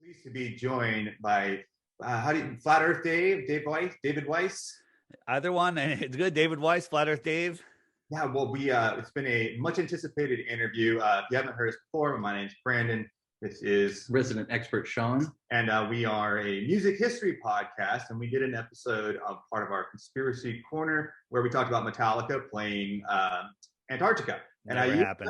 Pleased to be joined by Flat Earth David Weiss. Either one, it's good. David Weiss, Flat Earth Dave. Yeah, well, it's been a much anticipated interview. If you haven't heard us before, my name's Brandon. This is resident expert Sean, and we are a music history podcast. And we did an episode of part of our Conspiracy Corner where we talked about Metallica playing Antarctica. And I used a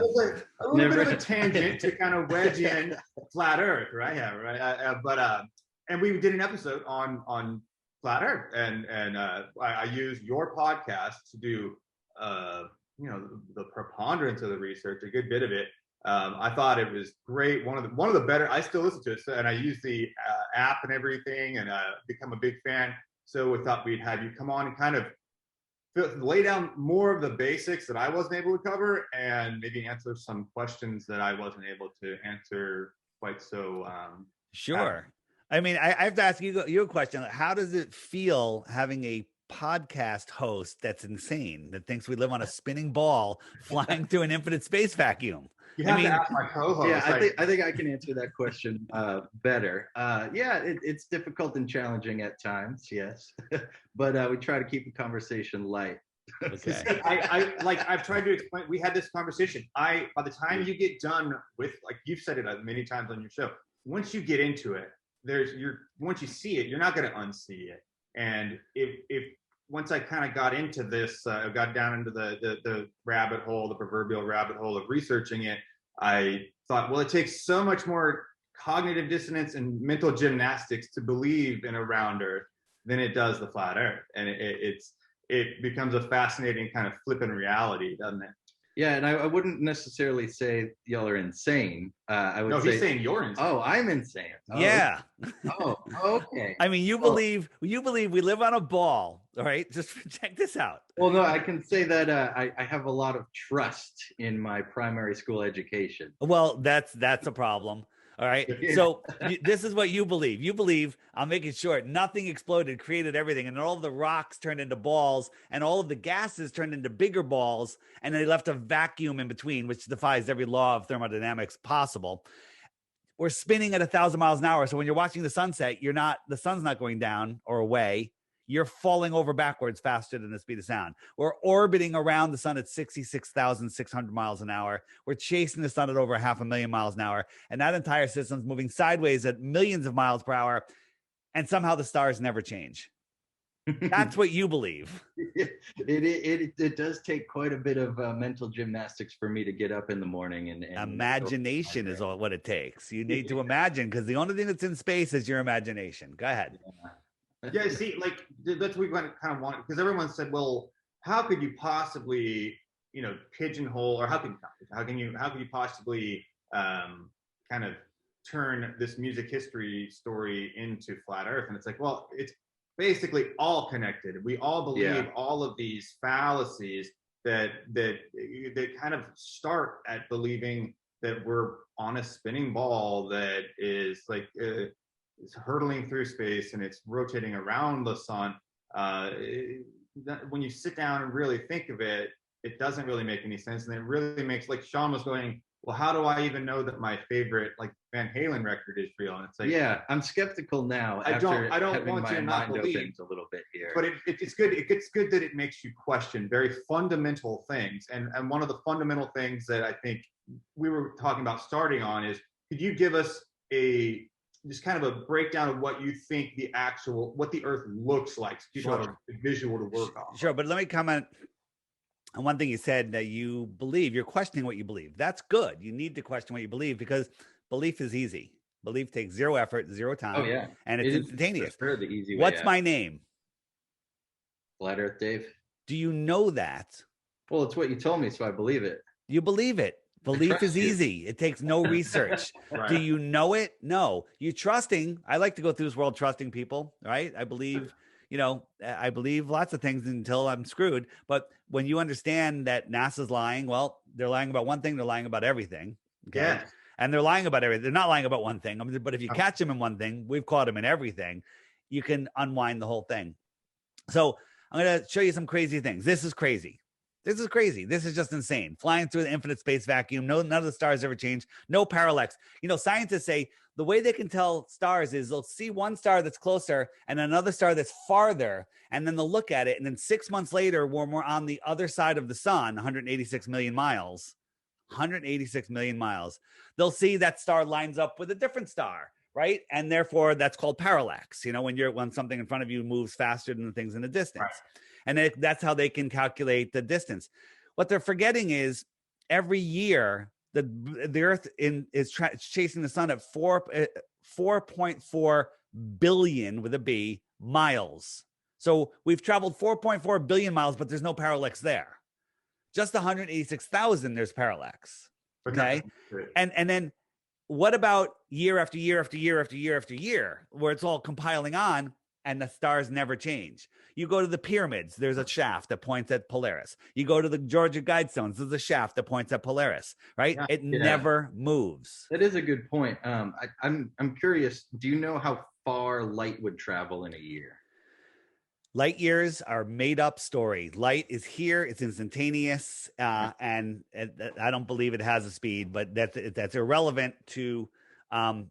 little bit of a tangent to kind of wedge in Flat Earth, right? Yeah, right. And we did an episode on Flat Earth, and I used your podcast to do the preponderance of the research, a good bit of it. I thought it was great. One of the better. I still listen to it, and I use the app and everything, and become a big fan. So we thought we'd have you come on and kind of lay down more of the basics that I wasn't able to cover, and maybe answer some questions that I wasn't able to answer quite so. Sure. I mean, I have to ask you a question. How does it feel having a podcast host that's insane, that thinks we live on a spinning ball flying through an infinite space vacuum? You have to ask my co-host. Yeah, I think I can answer that question better. It's difficult and challenging at times, yes, but we try to keep the conversation light. Okay. I've tried to explain. We had this conversation. By the time you get done with, like you've said it many times on your show, once you get into it, once you see it, you're not going to unsee it. And if once I kind of got into this, got down into the rabbit hole, the proverbial rabbit hole of researching it, I thought, well, it takes so much more cognitive dissonance and mental gymnastics to believe in a round Earth than it does the flat Earth, and it becomes a fascinating kind of flippant reality, doesn't it? Yeah, and I wouldn't necessarily say y'all are insane. He's saying you're insane. Oh, I'm insane. Oh, yeah. Oh, okay. I mean, you believe we live on a ball, all right? Just check this out. Well, no, I can say that I have a lot of trust in my primary school education. Well, that's a problem. All right. Yeah. So this is what you believe. You believe, I'll make it short, nothing exploded, created everything. And all of the rocks turned into balls and all of the gases turned into bigger balls. And they left a vacuum in between, which defies every law of thermodynamics possible. We're spinning at 1,000 miles an hour. So when you're watching the sunset, the sun's not going down or away. You're falling over backwards faster than the speed of sound. We're orbiting around the sun at 66,600 miles an hour. We're chasing the sun at over 500,000 miles an hour. And that entire system's moving sideways at millions of miles per hour. And somehow the stars never change. That's what you believe. It does take quite a bit of mental gymnastics for me to get up in the morning. And imagination is what it takes. You need to imagine, because the only thing that's in space is your imagination. Go ahead. Yeah, see, like that's what we kind of want, because everyone said, well, how could you possibly, pigeonhole, or how can you possibly kind of turn this music history story into flat Earth? And it's like, well, it's basically all connected. We all believe all of these fallacies that kind of start at believing that we're on a spinning ball that is like it's hurtling through space and it's rotating around the sun. When you sit down and really think of it, it doesn't really make any sense. And it really makes, like Sean was going, well, how do I even know that my favorite Van Halen record is real? And it's like, yeah, I'm skeptical now. I don't want you to not believe a little bit here, but it's good. It's good that it makes you question very fundamental things. And one of the fundamental things that I think we were talking about starting on is, could you give us just kind of a breakdown of what you think what the Earth looks like, so people have a visual to work on? Sure, but let me comment on one thing you said, that you believe. You're questioning what you believe. That's good. You need to question what you believe, because belief is easy. Belief takes zero effort, zero time. Oh, yeah. And it's instantaneous. For sure the easy way. What's my name? Flat Earth Dave. Do you know that? Well, it's what you told me, so I believe it. You believe it. Belief is easy. It takes no research. Right. Do you know it? No. You trusting. I like to go through this world trusting people, right? I believe, I believe lots of things until I'm screwed. But when you understand that NASA's lying, well, they're lying about one thing. They're lying about everything. Okay? Yeah. And they're lying about everything. They're not lying about one thing. But if you catch them in one thing, we've caught them in everything. You can unwind the whole thing. So I'm going to show you some crazy things. This is crazy. This is crazy. This is just insane. Flying through the infinite space vacuum. No, none of the stars ever change. No parallax. You know, scientists say the way they can tell stars is they'll see one star that's closer and another star that's farther, and then they'll look at it. And then 6 months later, when we're on the other side of the sun, 186 million miles, 186 million miles, they'll see that star lines up with a different star, right? And therefore, that's called parallax. You know, when something in front of you moves faster than the things in the distance. Right. And that's how they can calculate the distance. What they're forgetting is every year the Earth is chasing the sun at 4.4 billion with a B miles. So we've traveled 4.4 billion miles, but there's no parallax there. Just 186,000, there's parallax. Okay, and then what about year after year after year after year after year, where it's all compiling on? And the stars never change. You go to the pyramids, there's a shaft that points at Polaris. You go to the Georgia Guidestones, there's a shaft that points at Polaris, right? Yeah, it never moves. That is a good point. I'm curious, do you know how far light would travel in a year? Light years are made up story. Light is here, it's instantaneous, and I don't believe it has a speed, but that's irrelevant to the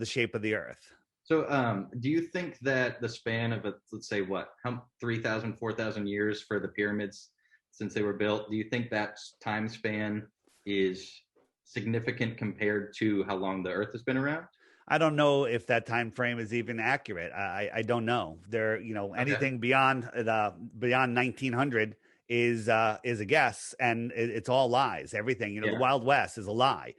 shape of the Earth. So do you think that the span of, let's say, 3,000, 4,000 years for the pyramids since they were built, do you think that time span is significant compared to how long the Earth has been around? I don't know if that time frame is even accurate. I don't know. Anything beyond 1900 is a guess, and it's all lies. Everything, the Wild West is a lie.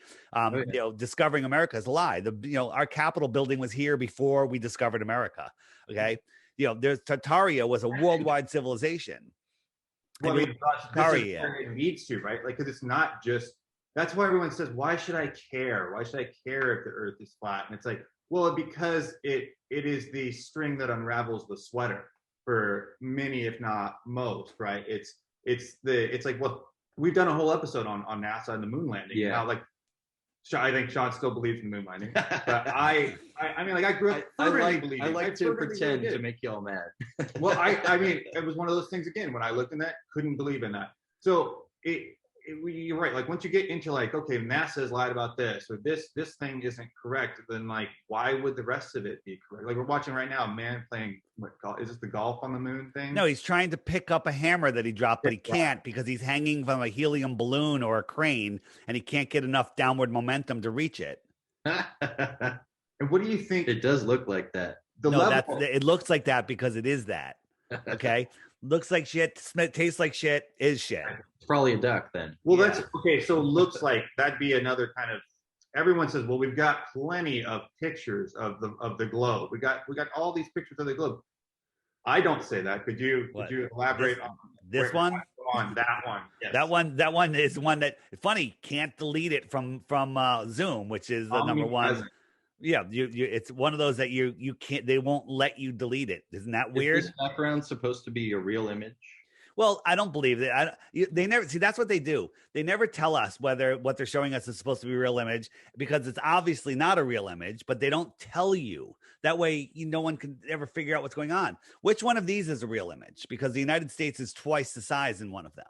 Discovering America is a lie. Our Capitol building was here before we discovered America. Okay, there's Tartaria was a worldwide civilization. Well, Tartaria it needs to, right? Like, because it's not just. That's why everyone says, "Why should I care? Why should I care if the Earth is flat?" And it's like, well, because it is the string that unravels the sweater for many, if not most, right? It's like, well, we've done a whole episode on NASA and the moon landing. Yeah. Like, I think Sean still believes in the moon landing, but I mean, like, I grew up. I like to pretend to make y'all mad. Well, I mean, it was one of those things again. When I looked in that, couldn't believe in that. So you're right. Like, once you get into like, okay, NASA has lied about this, or this thing isn't correct, then like, why would the rest of it be correct? Like, we're watching right now a man playing is this the golf on the moon thing? No, he's trying to pick up a hammer that he dropped, but he can't because he's hanging from a helium balloon or a crane, and he can't get enough downward momentum to reach it. And what do you think? It does look like that. It looks like that because it is that. Okay. Looks like shit, tastes like shit, is shit. It's probably a duck then. Well, that's okay. So looks like that'd be another kind of. Everyone says, well, we've got plenty of pictures of the globe. We got all these pictures of the globe. I don't say that. Could you elaborate on this one? On that one. Yes. That one is one that funny can't delete it from Zoom, which is the number one. Present. Yeah, it's one of those that you can't. They won't let you delete it. Isn't that weird? Is this background supposed to be a real image? Well, I don't believe that. They never see. That's what they do. They never tell us whether what they're showing us is supposed to be a real image because it's obviously not a real image. But they don't tell you. That way, no one can ever figure out what's going on. Which one of these is a real image? Because the United States is twice the size in one of them.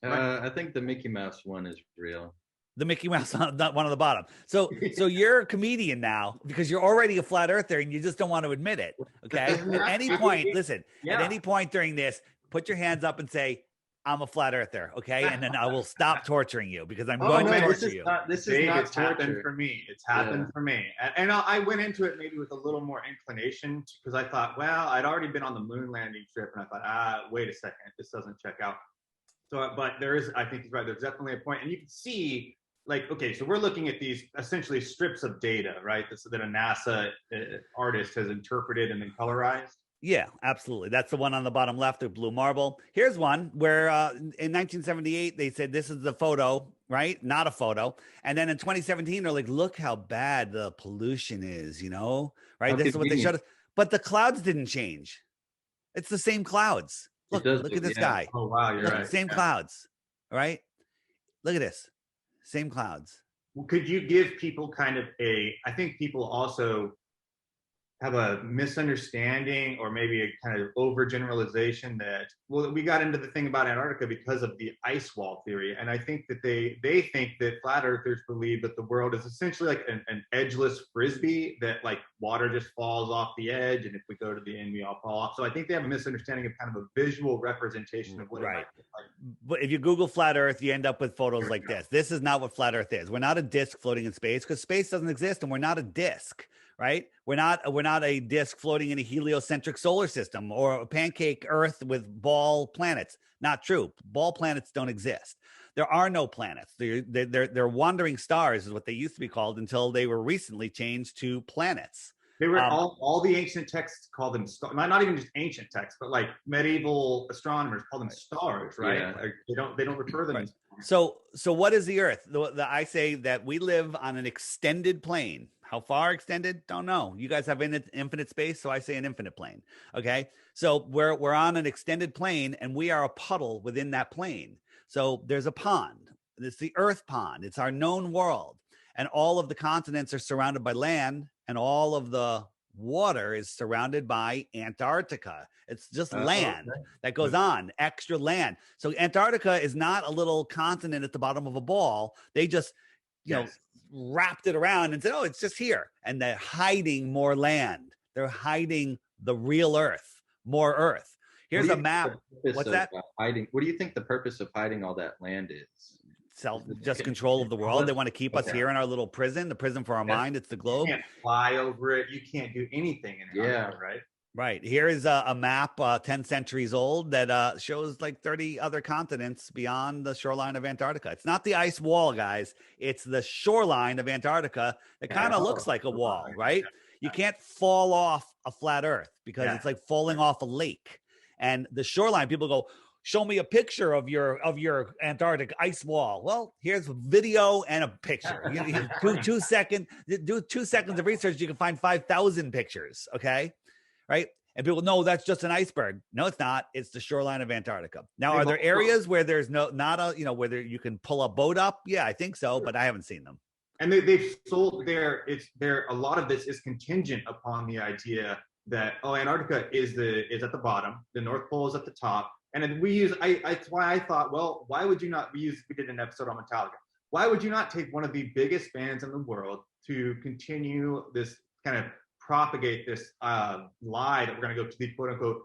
I think the Mickey Mouse one is real. The Mickey Mouse, not one on the bottom. So you're a comedian now because you're already a flat earther and you just don't want to admit it. Okay. At any point, listen. Yeah. At any point during this, put your hands up and say, "I'm a flat earther." Okay, and then I will stop torturing you because I'm going to torture you. This is not it's happened for me. It's happened for me, and I went into it maybe with a little more inclination because I thought, well, I'd already been on the moon landing trip, and I thought, wait a second, this doesn't check out. So, but there is, I think he's right. There's definitely a point, and you can see. Like, okay, so we're looking at these essentially strips of data, right? That a NASA artist has interpreted and then colorized. Yeah, absolutely. That's the one on the bottom left of blue marble. Here's one where in 1978, they said this is the photo, right? Not a photo. And then in 2017, they're like, look how bad the pollution is, right? This is what they showed us. But the clouds didn't change. It's the same clouds. Look at this guy. Oh, wow, you're right. Same clouds, all right? Look at this. Same clouds. Well, could you give people kind of I think people also have a misunderstanding or maybe a kind of overgeneralization that, well, we got into the thing about Antarctica because of the ice wall theory. And I think that they think that flat earthers believe that the world is essentially like an edgeless Frisbee, that like water just falls off the edge. And if we go to the end, we all fall off. So I think they have a misunderstanding of kind of a visual representation of what it might look like. But if you Google flat earth, you end up with photos like this. This is not what flat earth is. We're not a disk floating in space, because space doesn't exist, and we're not a disk. Right? We're not a disk floating in a heliocentric solar system or a pancake Earth with ball planets. Not true. Ball planets don't exist. There are no planets. They're wandering stars is what they used to be called until they were recently changed to planets. They were all the ancient texts call them stars. Not even just ancient texts, but like medieval astronomers call them stars, right? Yeah. Like they don't refer them. Right. So what is the Earth? I say that we live on an extended plane. How far extended? Don't know. You guys have infinite space, so I say an infinite plane. Okay, so we're on an extended plane, and we are a puddle within that plane. So there's a pond. It's the Earth pond. It's our known world, and all of the continents are surrounded by land, and all of the water is surrounded by Antarctica. It's just land that goes on, extra land. So Antarctica is not a little continent at the bottom of a ball. They just, you know, wrapped it around and said, oh, it's just here. And they're hiding more land. They're hiding the real Earth, more Earth. Here's a map. What's that? Hiding. What do you think the purpose of hiding all that land is? Just control of the world. They want to keep us here in our little prison, the prison for our mind. It's the globe. You can't fly over it. You can't do anything in it, right? Right. Here is a map 10 centuries old that shows like 30 other continents beyond the shoreline of Antarctica. It's not the ice wall, guys. It's the shoreline of Antarctica that kind of looks like a wall, right? You can't fall off a flat Earth because it's like falling off a lake. And the shoreline, people go, show me a picture of your Antarctic ice wall. Well, here's a video and a picture. Do 2 seconds of research. You can find 5,000 pictures. Okay. Right. And people know that's just an iceberg. No, it's not. It's the shoreline of Antarctica. Now, are there areas where there's where you can pull a boat up? Yeah, I think so, but I haven't seen them. And they've sold a lot of this is contingent upon the idea that, Antarctica is at the bottom. The North Pole is at the top. And then that's why I thought, well, why would you not, we did an episode on Metallica. Why would you not take one of the biggest bands in the world to continue this kind of propagate this lie that we're going to go to the quote unquote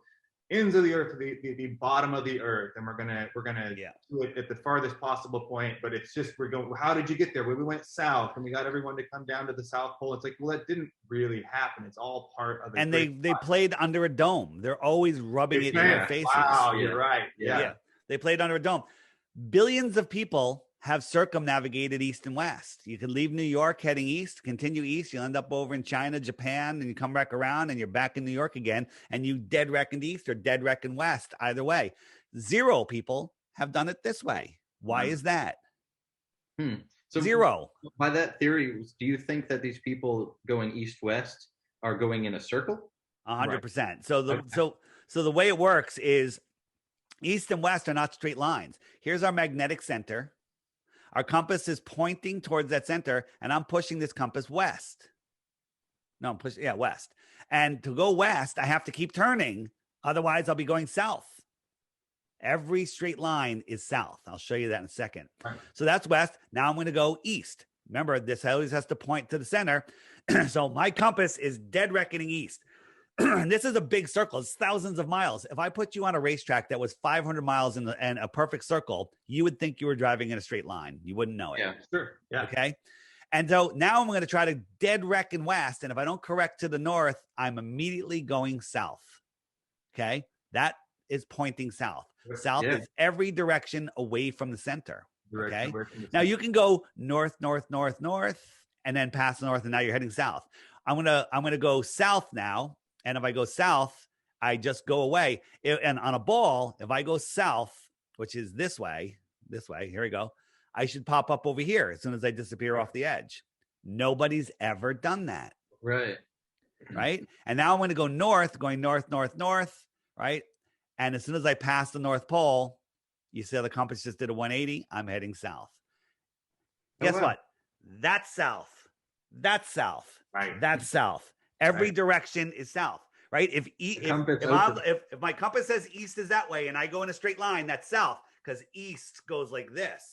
ends of the earth, the bottom of the earth, and we're gonna do it at the farthest possible point. But it's just how did you get there? Well, we went south and we got everyone to come down to the South Pole. It's like, well, that didn't really happen. It's all part of it. And they played under a dome. They're always rubbing it in their faces. Wow, you're right. Yeah. They played under a dome. Billions of people have circumnavigated east and west. You can leave New York heading east, continue east. You'll end up over in China, Japan, and you come back around and you're back in New York again, and you dead reckoned east or dead reckoned west. Either way, 0 people have done it this way. Why is that? So 0. By that theory, do you think that these people going east-west are going in a circle? 100%. Right. So the way it works is east and west are not straight lines. Here's our magnetic center. Our compass is pointing towards that center, and I'm pushing this compass west. No, I'm pushing, west. And to go west, I have to keep turning. Otherwise, I'll be going south. Every straight line is south. I'll show you that in a second. Right. So that's west. Now I'm going to go east. Remember, this always has to point to the center. So my compass is dead reckoning east. And this is a big circle. It's thousands of miles. If I put you on a racetrack that was 500 miles and a perfect circle, you would think you were driving in a straight line. You wouldn't know it. Yeah, sure. Yeah. Okay. And so now I'm going to try to dead reckon west. And if I don't correct to the north, I'm immediately going south. Okay. That is pointing south. South is every direction away from the center. Okay. Now you can go north, north, north, north, and then past the north, and now you're heading south. I'm gonna go south now. And if I go south, I just go away. And on a ball, if I go south, which is this way, here we go, I should pop up over here as soon as I disappear off the edge. Nobody's ever done that. Right. Right. And now I'm going to go north, going north, north, north. Right. And as soon as I pass the North Pole, you see how the compass just did a 180. I'm heading south. Guess what? That's south. That's south. Right. That's south. Every direction is south, right? If my compass says east is that way and I go in a straight line, that's south, because east goes like this.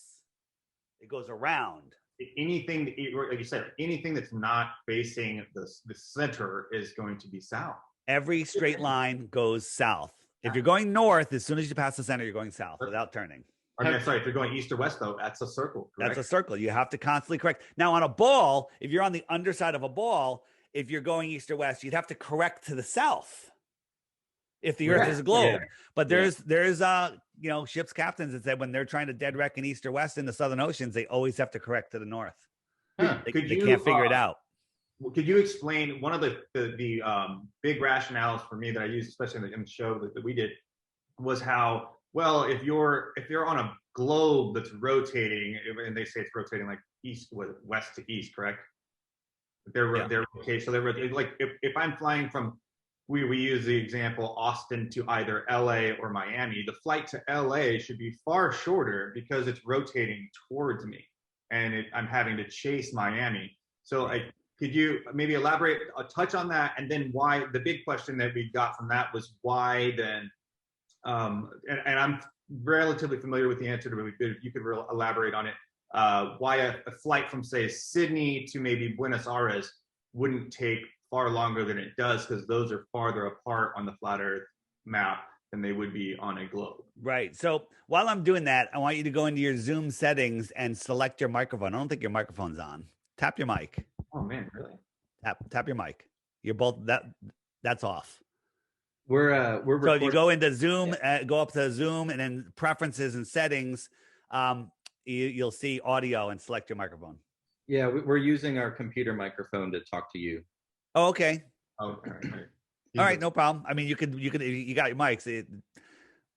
It goes around. Anything, like you said, anything that's not facing the center is going to be south. Every straight line goes south. If you're going north, as soon as you pass the center, you're going south without turning. Sorry, if you're going east or west, though, that's a circle. Correct? That's a circle. You have to constantly correct. Now, on a ball, if you're on the underside of a ball, if you're going east or west, you'd have to correct to the south if the Earth is a globe. Yeah. But there's ships captains that said when they're trying to dead reckon east or west in the southern oceans, they always have to correct to the north. Huh. They can't figure it out. Could you explain one of the big rationales for me that I used, especially in the show that we did, was how, well, if you're on a globe that's rotating, and they say it's rotating like west to east, correct? They're okay. So they're like if I'm flying from, we use the example Austin to either LA or Miami, the flight to LA should be far shorter because it's rotating towards me, and I'm having to chase Miami. So could you maybe elaborate, touch on that, and then why the big question that we got from that was why then, and I'm relatively familiar with the answer to it, but if you could elaborate on it, why a flight from, say, Sydney to maybe Buenos Aires wouldn't take far longer than it does, because those are farther apart on the flat Earth map than they would be on a globe. Right. So while I'm doing that, I want you to go into your Zoom settings and select your microphone. I don't think your microphone's on. Tap your mic. Oh man, really? Tap your mic. You're both that's off. We're so if you go into Zoom, go up to Zoom, and then preferences and settings, you'll see audio and select your microphone. Yeah, we're using our computer microphone to talk to you. Oh, okay. Oh, all right, no problem. I mean, you got your mics.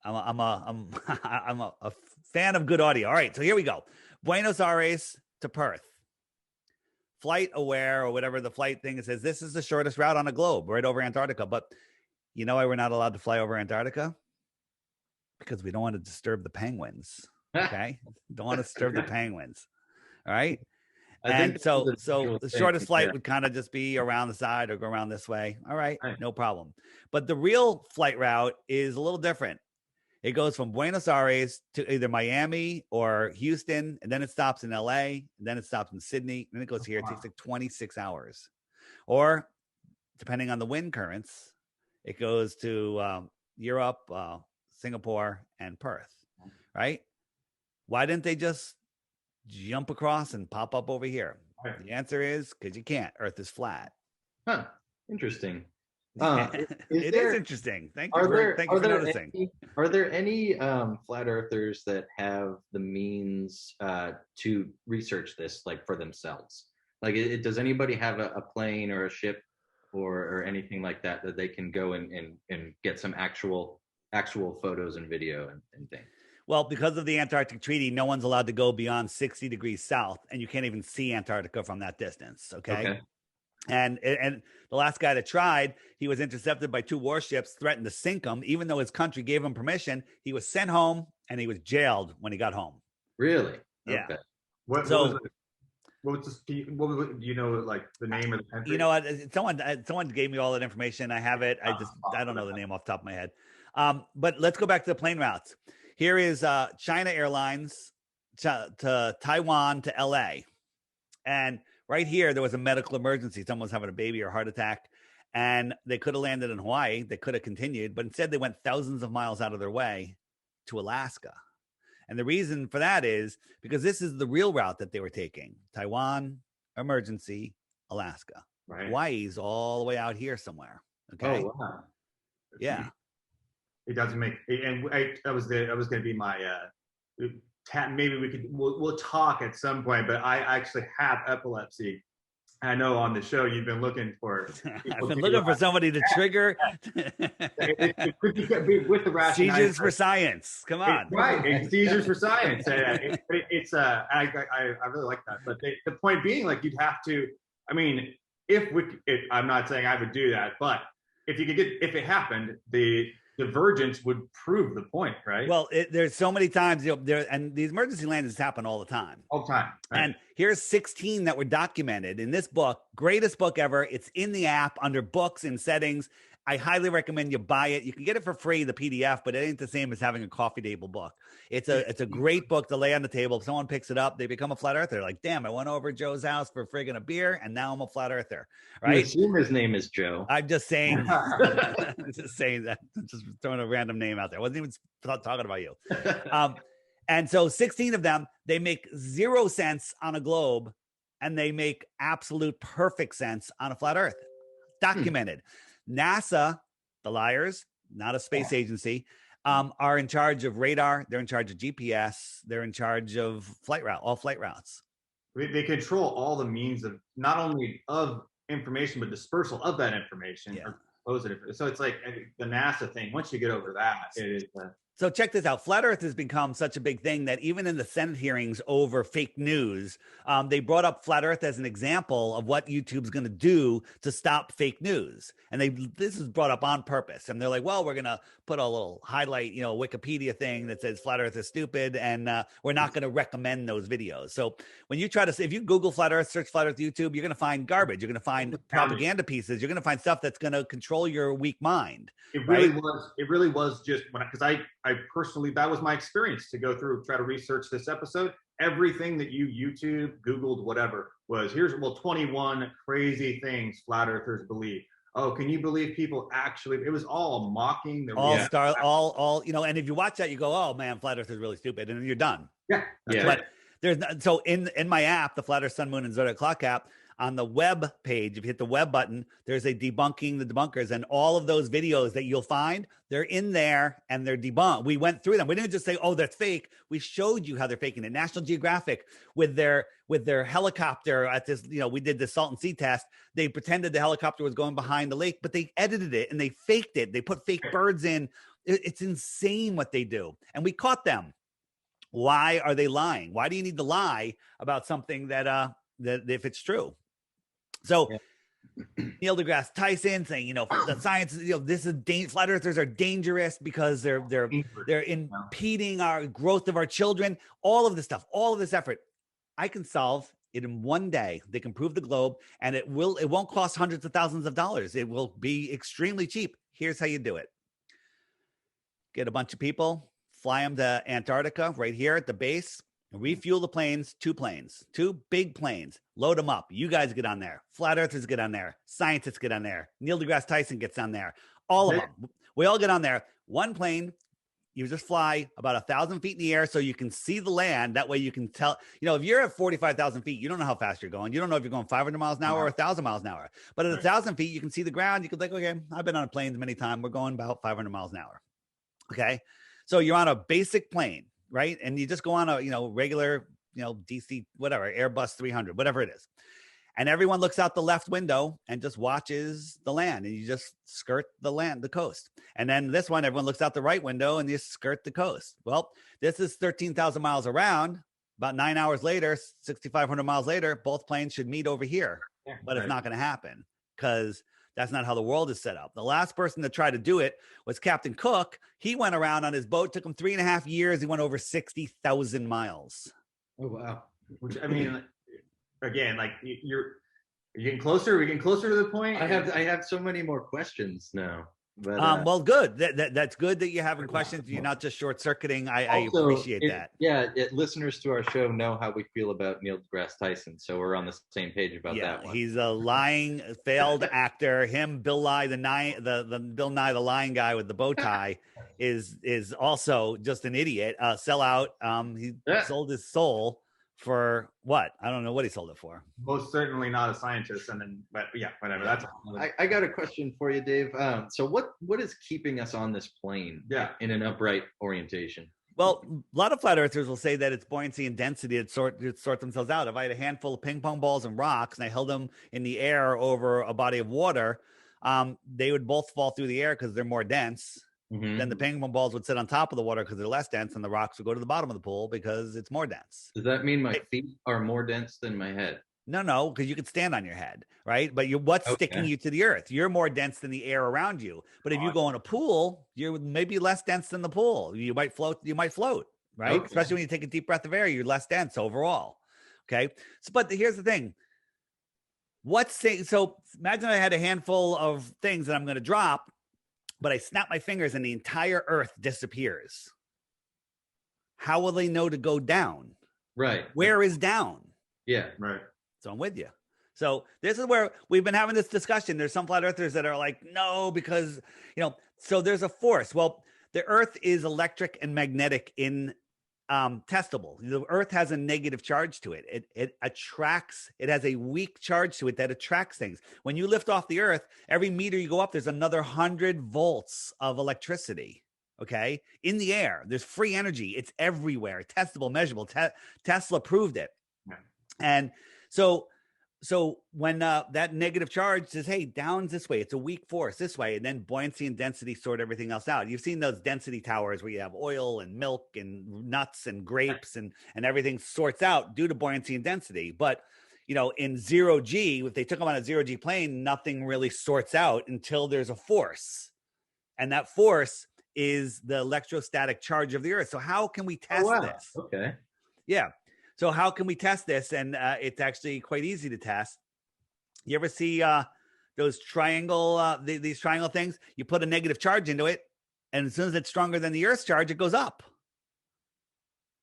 I'm a fan of good audio. All right, so here we go. Buenos Aires to Perth. Flight aware, or whatever the flight thing, it says this is the shortest route on a globe, right over Antarctica. But you know why we're not allowed to fly over Antarctica? Because we don't want to disturb the penguins. Okay, don't want to disturb the penguins. All right. And so the shortest flight would kind of just be around the side or go around this way. All right, no problem. But the real flight route is a little different. It goes from Buenos Aires to either Miami or Houston, and then it stops in LA, and then it stops in Sydney, and then it goes here. It takes like 26 hours. Or depending on the wind currents, it goes to Europe, Singapore, and Perth, right? Why didn't they just jump across and pop up over here? The answer is because you can't. Earth is flat. Huh. Interesting. It is interesting. Thank you for noticing. Are there any flat earthers that have the means to research this, like, for themselves? Like, does anybody have a plane or a ship or anything like that they can go and get some actual photos and video and things? Well, because of the Antarctic Treaty, no one's allowed to go beyond 60 degrees south, and you can't even see Antarctica from that distance. Okay. And the last guy that tried, he was intercepted by 2 warships, threatened to sink him. Even though his country gave him permission, he was sent home, and he was jailed when he got home. Really? Yeah. Okay. What was you know, like the name of the country? You know what? Someone gave me all that information. I have it. I don't know the name off the top of my head. But let's go back to the plane routes. Here is China Airlines to Taiwan to LA. And right here, there was a medical emergency. Someone was having a baby or a heart attack, and they could have landed in Hawaii. They could have continued, but instead they went thousands of miles out of their way to Alaska. And the reason for that is because this is the real route that they were taking. Taiwan, emergency, Alaska. Right. Hawaii's all the way out here somewhere. Okay. Oh, wow. Yeah. It doesn't make, and that was going to be my, maybe we'll talk at some point, but I actually have epilepsy. I know on the show you've been looking for. I've been looking for somebody to trigger. With the rationale. Seizures for science. Come on. Right. Seizures for science. I really like that. But the point being, like, you'd have to, I mean, I'm not saying I would do that, but if it happened, divergence would prove the point, right? Well, there's so many times, and these emergency landings happen all the time. All the time. Right? And here's 16 that were documented in this book. Greatest book ever. It's in the app under books and settings. I highly recommend you buy it. You can get it for free, the PDF, but it ain't the same as having a coffee table book. It's a great book to lay on the table. If someone picks it up, they become a flat earther. Like, damn, I went over to Joe's house for friggin' a beer, and now I'm a flat earther. Right? You assume his name is Joe. I'm just saying. Just saying that. Just throwing a random name out there. I wasn't even talking about you. And so 16 of them, they make 0 sense on a globe, and they make absolute perfect sense on a flat earth. Documented. NASA, the liars, not a space agency, are in charge of radar. They're in charge of GPS. They're in charge of all flight routes. They control all the means of not only of information, but dispersal of that information. Yeah. So it's like the NASA thing. Once you get over that, it is. So check this out. Flat Earth has become such a big thing that even in the Senate hearings over fake news, they brought up Flat Earth as an example of what YouTube's going to do to stop fake news. And this is brought up on purpose. And they're like, well, we're going to put a little highlight, Wikipedia thing that says Flat Earth is stupid. And we're not going to recommend those videos. So when you if you Google Flat Earth, search Flat Earth YouTube, you're going to find garbage. You're going to find propaganda pieces. You're going to find stuff that's going to control your weak mind. It really was just because I personally, that was my experience to go through, try to research this episode. Everything that you YouTube, Googled, whatever, was 21 crazy things flat earthers believe. Oh, can you believe people actually, it was all mocking. And if you watch that, you go, oh man, flat earth is really stupid. And then you're done. Yeah. But in my app, the Flat Earth Sun, Moon, and Zodiac Clock app, on the web page, if you hit the web button, there's a debunking the debunkers, and all of those videos that you'll find, they're in there and they're debunked. We went through them. We didn't just say, oh, that's fake. We showed you how they're faking it. National Geographic with their helicopter at this, we did the Salton Sea test. They pretended the helicopter was going behind the lake, but they edited it and they faked it. They put fake birds in. It's insane what they do. And we caught them. Why are they lying? Why do you need to lie about something that if it's true? So Neil deGrasse Tyson saying, the science, this is flat earthers are dangerous because they're impeding our growth of our children. All of this stuff, all of this effort, I can solve it in one day. They can prove the globe, and it won't cost hundreds of thousands of dollars. It will be extremely cheap. Here's how you do it. Get a bunch of people, fly them to Antarctica right here at the base. Refuel the planes, 2 planes, 2 big planes, load them up. You guys get on there. Flat earthers get on there. Scientists get on there. Neil deGrasse Tyson gets on there. All of them. We all get on there. 1 plane, you just fly about 1,000 feet in the air so you can see the land. That way you can tell, if you're at 45,000 feet, you don't know how fast you're going. You don't know if you're going 500 miles an hour or 1,000 miles an hour. But at 1,000 feet, you can see the ground. You can think, okay, I've been on planes many times. We're going about 500 miles an hour. Okay. So you're on a basic plane. Right. And you just go on a, regular, DC, whatever, Airbus 300, whatever it is. And everyone looks out the left window and just watches the land, and you just skirt the coast. And then this one, everyone looks out the right window and you skirt the coast. Well, this is 13,000 miles around. About 9 hours later, 6,500 miles later, both planes should meet over here. Yeah, but It's not going to happen because that's not how the world is set up. The last person to try to do it was Captain Cook. He went around on his boat. Took him 3.5 years. He went over 60,000 miles. Oh, wow. Which, I mean, again, like you're getting closer. Are we getting closer to the point? I have so many more questions now. But, well, good. That's good that you're having questions. You're not just short circuiting. I appreciate that. Yeah, listeners to our show know how we feel about Neil deGrasse Tyson, so we're on the same page about that one. He's a lying, failed actor. Him, Bill Nye, the Bill Nye the lying guy with the bow tie, is also just an idiot. Sellout. He sold his soul for what? I don't know what he sold it for. Most certainly not a scientist. But yeah, whatever. That's I got a question for you, Dave. So what is keeping us on this plane? Yeah. In an upright orientation? Well, a lot of flat earthers will say that it's buoyancy and density that sort themselves out. If I had a handful of ping pong balls and rocks and I held them in the air over a body of water, they would both fall through the air because they're more dense. Mm-hmm. Then the ping pong balls would sit on top of the water because they're less dense, and the rocks would go to the bottom of the pool because it's more dense. Does that mean my feet are more dense than my head? No, because you could stand on your head, right? But what's sticking you to the earth? You're more dense than the air around you. But if you go in a pool, you're maybe less dense than the pool. You might float, right? Especially when you take a deep breath of air, you're less dense overall. Okay. So, but here's the thing. So imagine I had a handful of things that I'm going to drop, but I snap my fingers and the entire earth disappears. How will they know to go down? Right. Where is down? Yeah. Right. So I'm with you. So this is where we've been having this discussion. There's some flat earthers that are like, no, because, so there's a force. Well, the earth is electric and magnetic in testable. The earth has a negative charge to it. It attracts, it has a weak charge to it that attracts things. When you lift off the earth, every meter you go up, there's another 100 volts of electricity. Okay. In the air, there's free energy. It's everywhere. Testable, measurable. Tesla proved it. Yeah. And so when that negative charge says, hey, down's this way, it's a weak force this way, and then buoyancy and density sort everything else out. You've seen those density towers where you have oil and milk and nuts and grapes and everything sorts out due to buoyancy and density. But, in 0G, if they took them on a 0G plane, nothing really sorts out until there's a force. And that force is the electrostatic charge of the earth. So how can we test this? Okay. Yeah. So how can we test this? And it's actually quite easy to test. You ever see those these triangle things? You put a negative charge into it, and as soon as it's stronger than the Earth's charge, it goes up.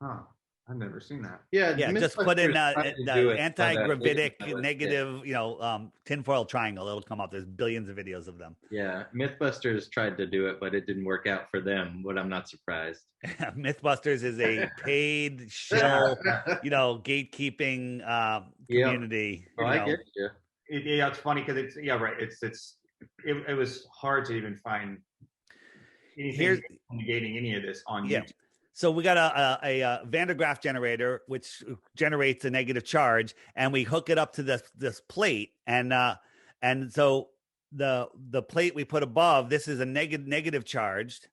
Oh, I've never seen that. Yeah. Just put in the anti-gravitic negative, tinfoil triangle. It'll come up. There's billions of videos of them. Yeah, Mythbusters tried to do it, but it didn't work out for them. But I'm not surprised. Mythbusters is a paid shill, gatekeeping community. Oh, I get you. It's funny because it was hard to even find anything negating any of this on YouTube. So we got a Van de Graaff generator, which generates a negative charge, and we hook it up to this plate, and so the plate we put above this is a negative charged,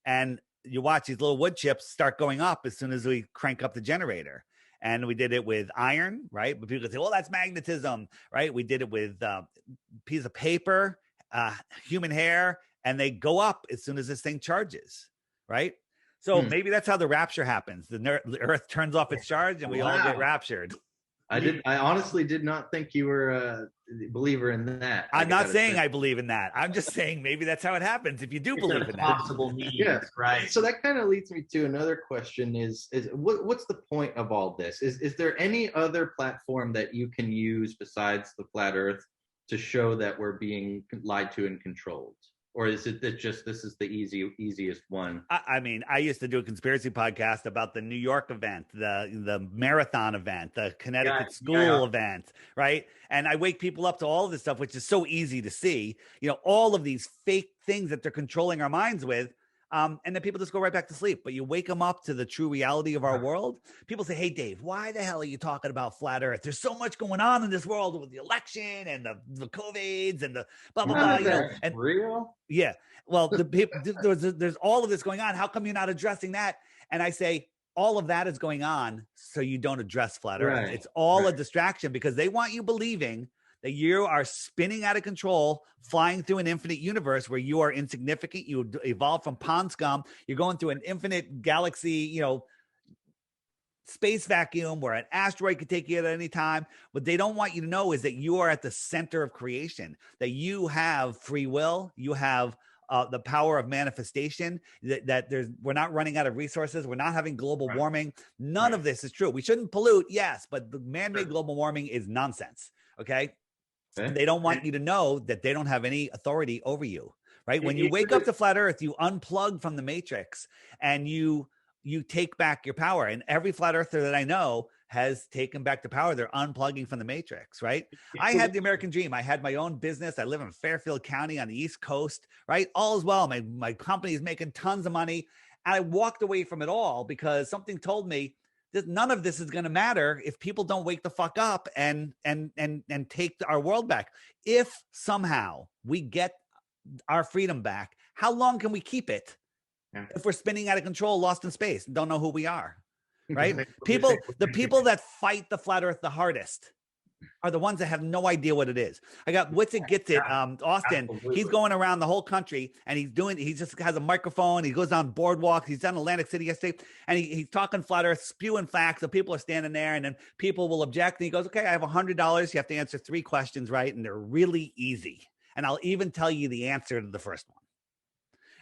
and you watch these little wood chips start going up as soon as we crank up the generator. And we did it with iron, right? But people say, well, that's magnetism, right? We did it with a piece of paper, human hair, and they go up as soon as this thing charges, right? So maybe that's how the rapture happens. The earth turns off its charge and we all get raptured. I honestly did not think you were a believer in that. I'm not saying I believe in that. I'm just saying maybe that's how it happens if you do believe in that. Possible means, right? So that kind of leads me to another question is what's the point of all this? Is there any other platform that you can use besides the flat earth to show that we're being lied to and controlled? Or is it that just this is the easiest one? I mean, I used to do a conspiracy podcast about the New York event, the marathon event, the Connecticut school event, right? And I wake people up to all of this stuff, which is so easy to see, all of these fake things that they're controlling our minds with. And then people just go right back to sleep. But you wake them up to the true reality of our world. People say, hey, Dave, why the hell are you talking about flat earth? There's so much going on in this world with the election and the COVIDs and the blah, blah, blah. And real? Yeah. Well, there's all of this going on. How come you're not addressing that? And I say, all of that is going on so you don't address flat earth. Right. It's all a distraction because they want you believing that you are spinning out of control, flying through an infinite universe where you are insignificant. You evolved from pond scum. You're going through an infinite galaxy, space vacuum where an asteroid could take you at any time. What they don't want you to know is that you are at the center of creation, that you have free will. You have the power of manifestation, that we're not running out of resources. We're not having global warming. None of this is true. We shouldn't pollute. Yes, but the man-made global warming is nonsense. Okay. They don't want you to know that they don't have any authority over you, right? When you wake up to flat earth, you unplug from the matrix and you take back your power. And every flat earther that I know has taken back the power. They're unplugging from the matrix, right? I had the American dream. I had my own business. I live in Fairfield County on the East Coast, right? All is well. My company is making tons of money. And I walked away from it all because something told me that none of this is going to matter if people don't wake the fuck up and take our world back. If somehow we get our freedom back, how long can we keep it? If we're spinning out of control, lost in space, don't know who we are, right? The people that fight the flat earth the hardest are the ones that have no idea what it is. I got What's It Gets It, Austin. Absolutely. He's going around the whole country and he just has a microphone. He goes on boardwalks. He's done Atlantic City yesterday and he's talking flat earth, spewing facts. So people are standing there and then people will object. And he goes, okay, I have $100. You have to answer 3 questions, right? And they're really easy. And I'll even tell you the answer to the first one.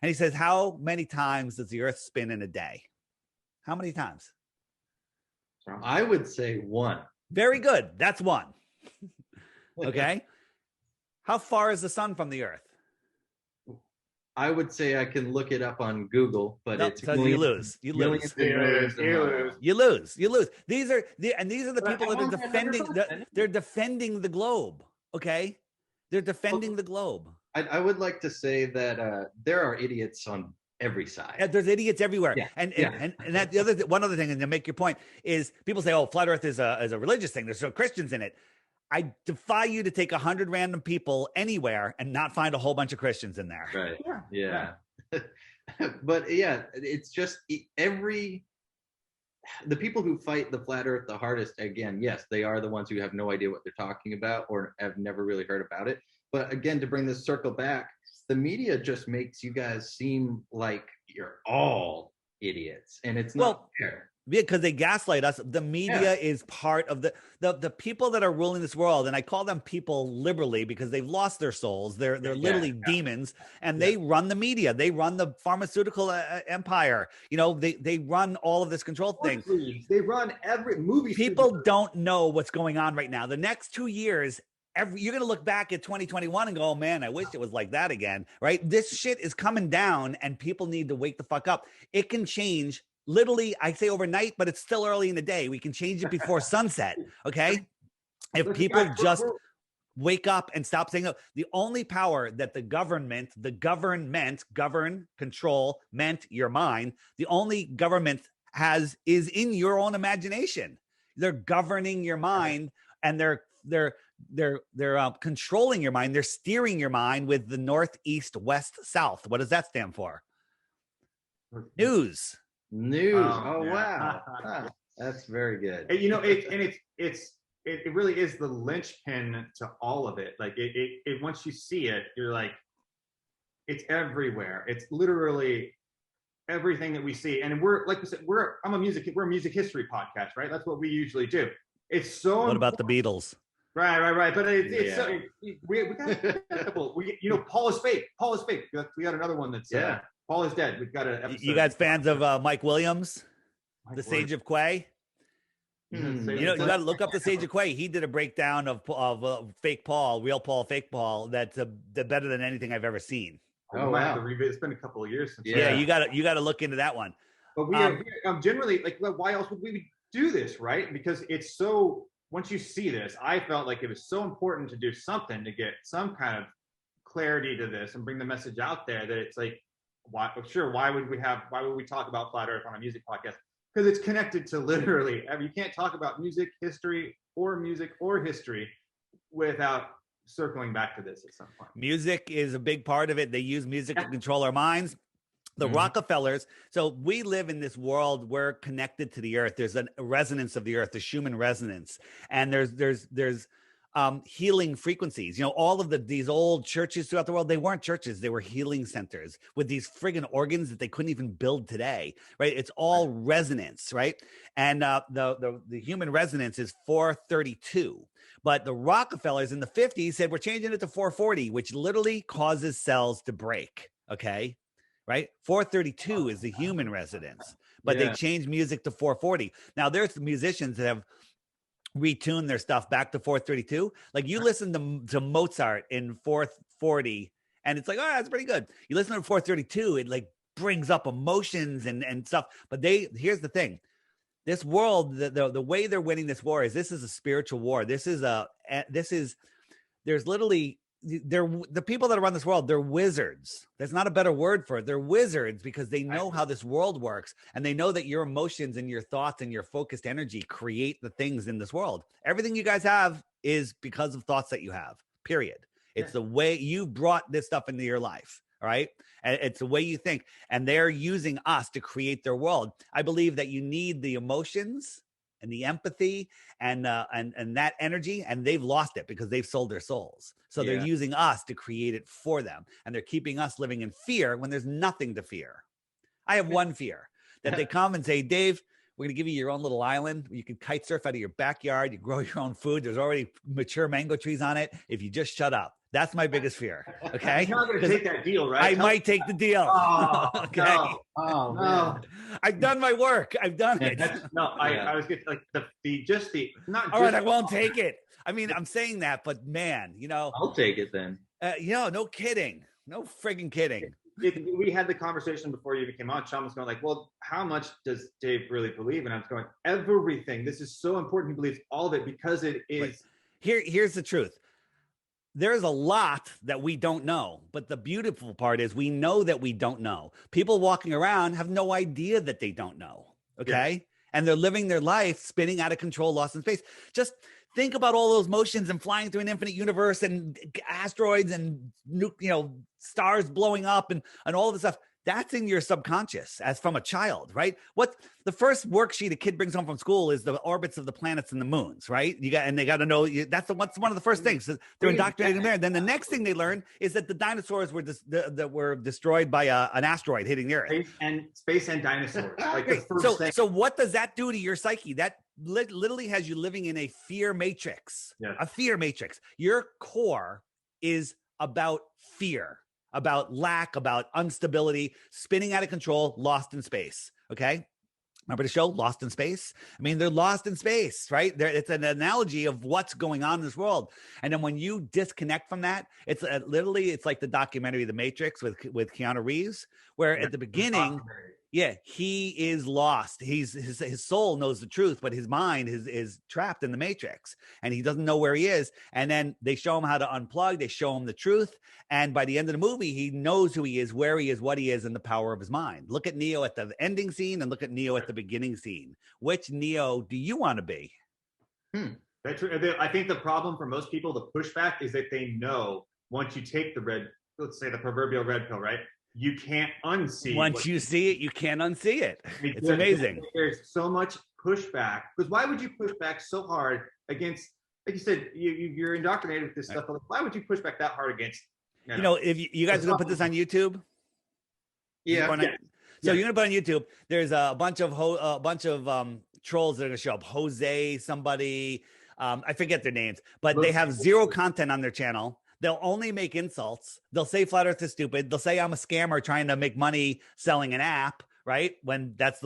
And he says, how many times does the earth spin in a day? How many times? I would say 1. Very good. That's 1. Okay. How far is the sun from the earth? I would say I can look it up on Google, but it's you lose. You lose. You lose. These are the people that are defending. They're defending the globe. Okay, they're defending the globe. I would like to say that there are idiots on every side. Yeah, there's idiots everywhere. Yeah. And that one other thing, and to make your point is, people say, "Oh, flat Earth is a religious thing. There's no Christians in it." I defy you to take 100 random people anywhere and not find a whole bunch of Christians in there. Right. Yeah. But yeah, it's just the people who fight the flat earth the hardest, again, yes, they are the ones who have no idea what they're talking about or have never really heard about it. But again, to bring this circle back, the media just makes you guys seem like you're all idiots, and it's not fair. Because they gaslight us. The media is part of the people that are ruling this world. And I call them people liberally because they've lost their souls. They're literally demons, and they run the media. They run the pharmaceutical empire. You know, they run all of this control thing. They run every movie. People don't know what's going on right now. The next 2 years, you're going to look back at 2021 and go, oh man, I wish it was like that again, right? This shit is coming down and people need to wake the fuck up. It can change. Literally, I say overnight, but it's still early in the day. We can change it before sunset, okay? If people just wake up and stop saying, the only power that the government, control, meant your mind, the only government has is in your own imagination. They're governing your mind, and they're controlling your mind. They're steering your mind with the north, east, west, south. What does that stand for? News. Wow. That's very good. You know, it really is the linchpin to all of it. Like it once you see it, you're like, it's everywhere. It's literally everything that we see. And we're, like we said, we're a music history podcast, right? That's what we usually do. It's so. What about the Beatles? Right. But it's so, we got a couple. Paul is fake. We got another one that's Paul is dead. We've got an episode. You guys fans of Mike Williams, the Sage of Quay? You got to look up the Sage of Quay. He did a breakdown of fake Paul, real Paul, fake Paul. That's better than anything I've ever seen. Oh wow! It's been a couple of years since. Yeah, you got to look into that one. But we are generally like, why else would we do this, right? Because it's so. Once you see this, I felt like it was so important to do something to get some kind of clarity to this and bring the message out there that it's like. Why would we talk about flat earth on a music podcast? Because it's connected to literally you can't talk about music history or history without circling back to this at some point. Music is a big part of it. They use music to control our minds. The Rockefellers. So we live in this world. We're connected to the earth. There's a resonance of the earth, the Schumann resonance, and there's healing frequencies. All of these old churches throughout the world, they weren't churches. They were healing centers with these friggin' organs that they couldn't even build today, right? It's all resonance, right? And the human resonance is 432. But the Rockefellers in the 50s said, we're changing it to 440, which literally causes cells to break, okay? Right? 432 is the human resonance, but they changed music to 440. Now, there's musicians that have retune their stuff back to 432. Like you listen to Mozart in 440 and it's like, oh, that's pretty good. You listen to 432, it like brings up emotions and stuff. But here's the thing. This world, the way they're winning this war is this is a spiritual war. There's literally the people that run this world, they're wizards. There's not a better word for it. They're wizards because they know how this world works, and they know that your emotions and your thoughts and your focused energy create the things in this world. Everything you guys have is because of thoughts that you have, period. It's the way you brought this stuff into your life. All right. And it's the way you think, and they're using us to create their world. I believe that you need the emotions and the empathy and that energy, and they've lost it because they've sold their souls. So they're using us to create it for them, and they're keeping us living in fear when there's nothing to fear. I have one fear, that they come and say, Dave, we're going to give you your own little island. You can kite surf out of your backyard. You grow your own food. There's already mature mango trees on it. If you just shut up. That's my biggest fear. Okay. You're not going to take that deal, right? I might take the deal. Oh, okay. No. Oh, No. I've done my work. I've done it. I was getting like not. All right. I won't take it. I mean, I'm saying that, but man, I'll take it then. No kidding. No friggin' kidding. We had the conversation before you came on. Sean was going like, well, how much does Dave really believe? And I was going, everything. This is so important. He believes all of it because it is. Here's the truth. There's a lot that we don't know, but the beautiful part is we know that we don't know. People walking around have no idea that they don't know. Okay. Yeah. And they're living their life spinning out of control, lost in space. Just think about all those motions and flying through an infinite universe and asteroids and stars blowing up and all of this stuff. That's in your subconscious as from a child, right? What the first worksheet a kid brings home from school is the orbits of the planets and the moons, right? They got to know what's one of the first things. They're indoctrinating there. And then the next thing they learn is that the dinosaurs were destroyed by an asteroid hitting the Earth. Space and dinosaurs. Like the first thing. So what does that do to your psyche? That literally has you living in a fear matrix. Yeah. A fear matrix. Your core is about fear, about lack, about instability, spinning out of control, lost in space. Okay. Remember the show Lost in Space? I mean, they're lost in space, right? It's an analogy of what's going on in this world. And then when you disconnect from that, it's literally, it's like the documentary, The Matrix with Keanu Reeves, where at the beginning, he is lost. His soul knows the truth, but his mind is trapped in the matrix and he doesn't know where he is. And then they show him how to unplug. They show him the truth. And by the end of the movie, he knows who he is, where he is, what he is, and the power of his mind. Look at Neo at the ending scene and look at Neo at the beginning scene. Which Neo do you want to be? I think the problem for most people, the pushback is that they know once you take let's say the proverbial red pill, right? You can't unsee. Once you see it, you can't unsee it. It's amazing. There's so much pushback. Because why would you push back so hard against, like you said, you're indoctrinated with this stuff. But why would you push back that hard against? If you guys are going to put this on YouTube? Yeah. So you're going to put on YouTube. There's a bunch of trolls that are going to show up. Jose, somebody, I forget their names, but they have zero content on their channel. They'll only make insults. They'll say Flat Earth is stupid. They'll say I'm a scammer trying to make money selling an app, right? When that's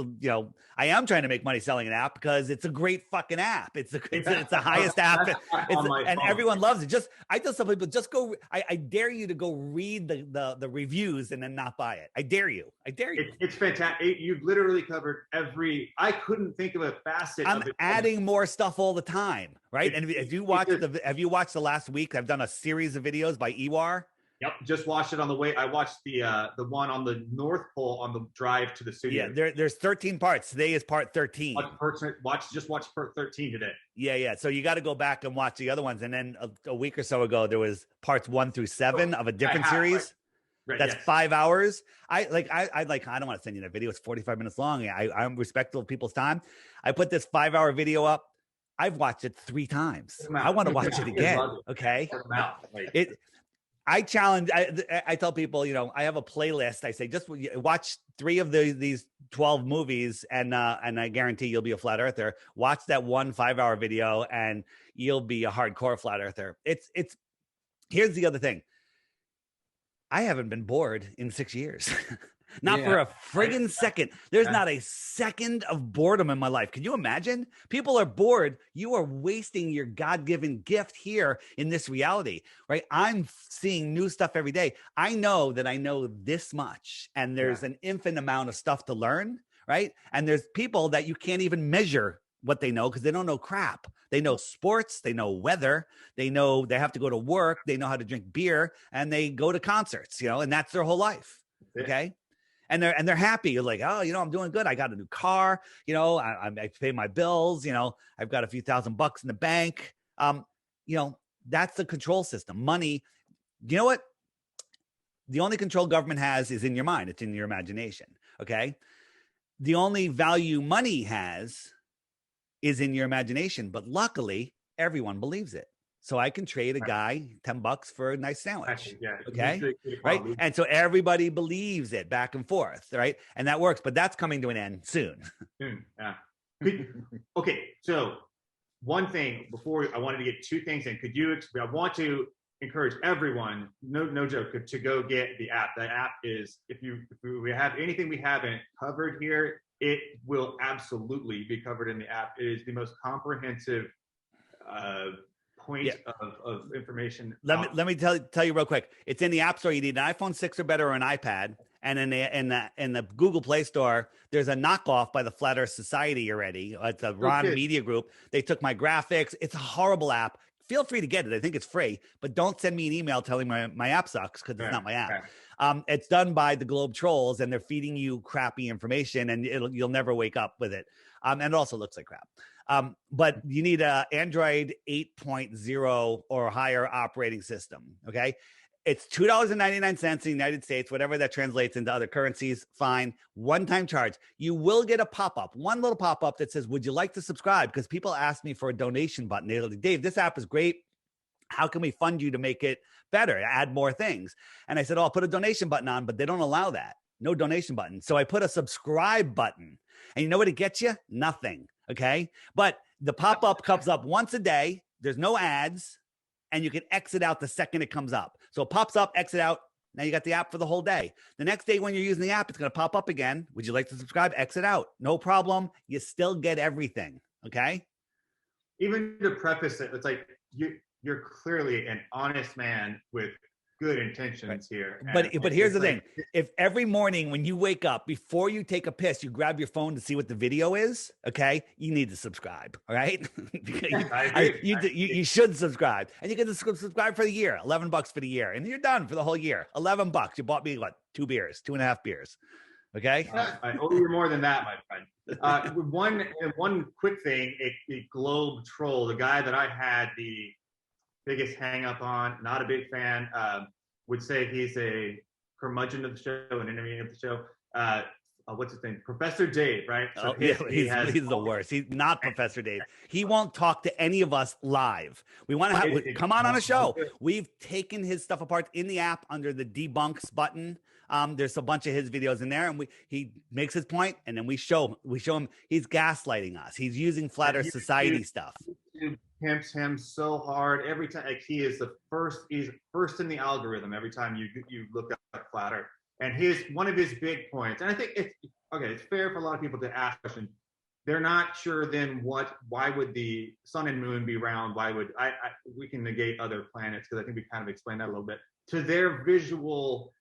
I am trying to make money selling an app because it's a great fucking app. It's the highest app, and everyone loves it. I tell some people, just go. I dare you to go read the reviews and then not buy it. I dare you. It's fantastic. You've literally covered I couldn't think of a facet. I'm adding more stuff all the time, right? And if you watch have you watched the last week? I've done a series of videos by ARRR. Yep, just watched it on the way. I watched the one on the North Pole on the drive to the studio. Yeah, there's 13 parts. Today is part 13. Watch part 13 today. Yeah. So you got to go back and watch the other ones. And then a week or so ago, there was parts 1 through 7 of a different series. Right, that's 5 hours. I don't want to send you that video. It's 45 minutes long. I'm respectful of people's time. I put this 5-hour video up. I've watched it 3 times. I want to watch it again. Okay. I challenge, I tell people, I have a playlist. I say, just watch 3 of these 12 movies and I guarantee you'll be a flat earther. Watch that 1 5-hour video and you'll be a hardcore flat earther. Here's the other thing. I haven't been bored in 6 years. Not for a friggin' second. There's not a second of boredom in my life. Can you imagine? People are bored. You are wasting your God-given gift here in this reality, right? I'm seeing new stuff every day. I know that I know this much, and there's an infinite amount of stuff to learn, right? And there's people that you can't even measure what they know because they don't know crap. They know sports, they know weather, they know they have to go to work, they know how to drink beer, and they go to concerts, and that's their whole life. Okay. And they're happy. You're like, oh, I'm doing good. I got a new car. I pay my bills. I've got a few $1,000 in the bank. That's the control system. Money. You know what? The only control government has is in your mind. It's in your imagination. Okay. The only value money has is in your imagination. But luckily, everyone believes it. So I can trade a guy $10 for a nice sandwich. Yeah. Okay. Right. And so everybody believes it back and forth. Right. And that works. But that's coming to an end soon. Yeah. Okay. So one thing before I wanted to get two things in. Could you? I want to encourage everyone. No joke. To go get the app. That app is if we have anything we haven't covered here, it will absolutely be covered in the app. It is the most comprehensive point of information. Let me tell you real quick. It's in the App Store. You need an iPhone 6 or better or an iPad. And in the Google Play Store, there's a knockoff by the Flat Earth Society already. It's a Ron Media Group. They took my graphics. It's a horrible app. Feel free to get it. I think it's free, but don't send me an email telling my app sucks because it's not my app. It's done by the Globe Trolls, and they're feeding you crappy information, and you'll never wake up with it. And it also looks like crap. But you need a Android 8.0 or higher operating system. Okay. It's $2.99 in the United States, whatever that translates into other currencies. Fine. One-time charge. You will get a pop-up, one little pop-up that says, would you like to subscribe? Because people ask me for a donation button. They're like, Dave, this app is great. How can we fund you to make it better, add more things? And I said, oh, I'll put a donation button on, but they don't allow that. No donation button. So I put a subscribe button. And you know what it gets you? Nothing. Okay. But the pop-up comes up once a day. There's no ads. And you can exit out the second it comes up. So it pops up, exit out. Now you got the app for the whole day. The next day when you're using the app, it's going to pop up again. Would you like to subscribe? Exit out. No problem. You still get everything. Okay. Even to preface it, it's like you're clearly an honest man with good intentions here. But here's the thing. If every morning when you wake up, before you take a piss, you grab your phone to see what the video is, okay, you need to subscribe, all right? You should subscribe. And you can subscribe for the year, $11 for the year. And you're done for the whole year. $11. You bought me, what, 2.5 beers. Okay? I owe you more than that, my friend. One quick thing, a Globe Troll, the guy that I had the biggest hang up on, not a big fan, would say he's a curmudgeon of the show, an interview of the show. What's his name? Professor Dave, right? So he's the worst. He's not Professor Dave. He won't talk to any of us live. We want to come on a show. We've taken his stuff apart in the app under the debunks button. There's a bunch of his videos in there, and he makes his point, and then we show him he's gaslighting us. He's using Flat Earth Society stuff. YouTube pimps him so hard every time. Like he's first in the algorithm every time you look up Flat Earth. And one of his big points, and I think it's fair for a lot of people to ask questions. They're not sure then why would the sun and moon be round? Why would we can negate other planets, because I think we kind of explained that a little bit. To their visual,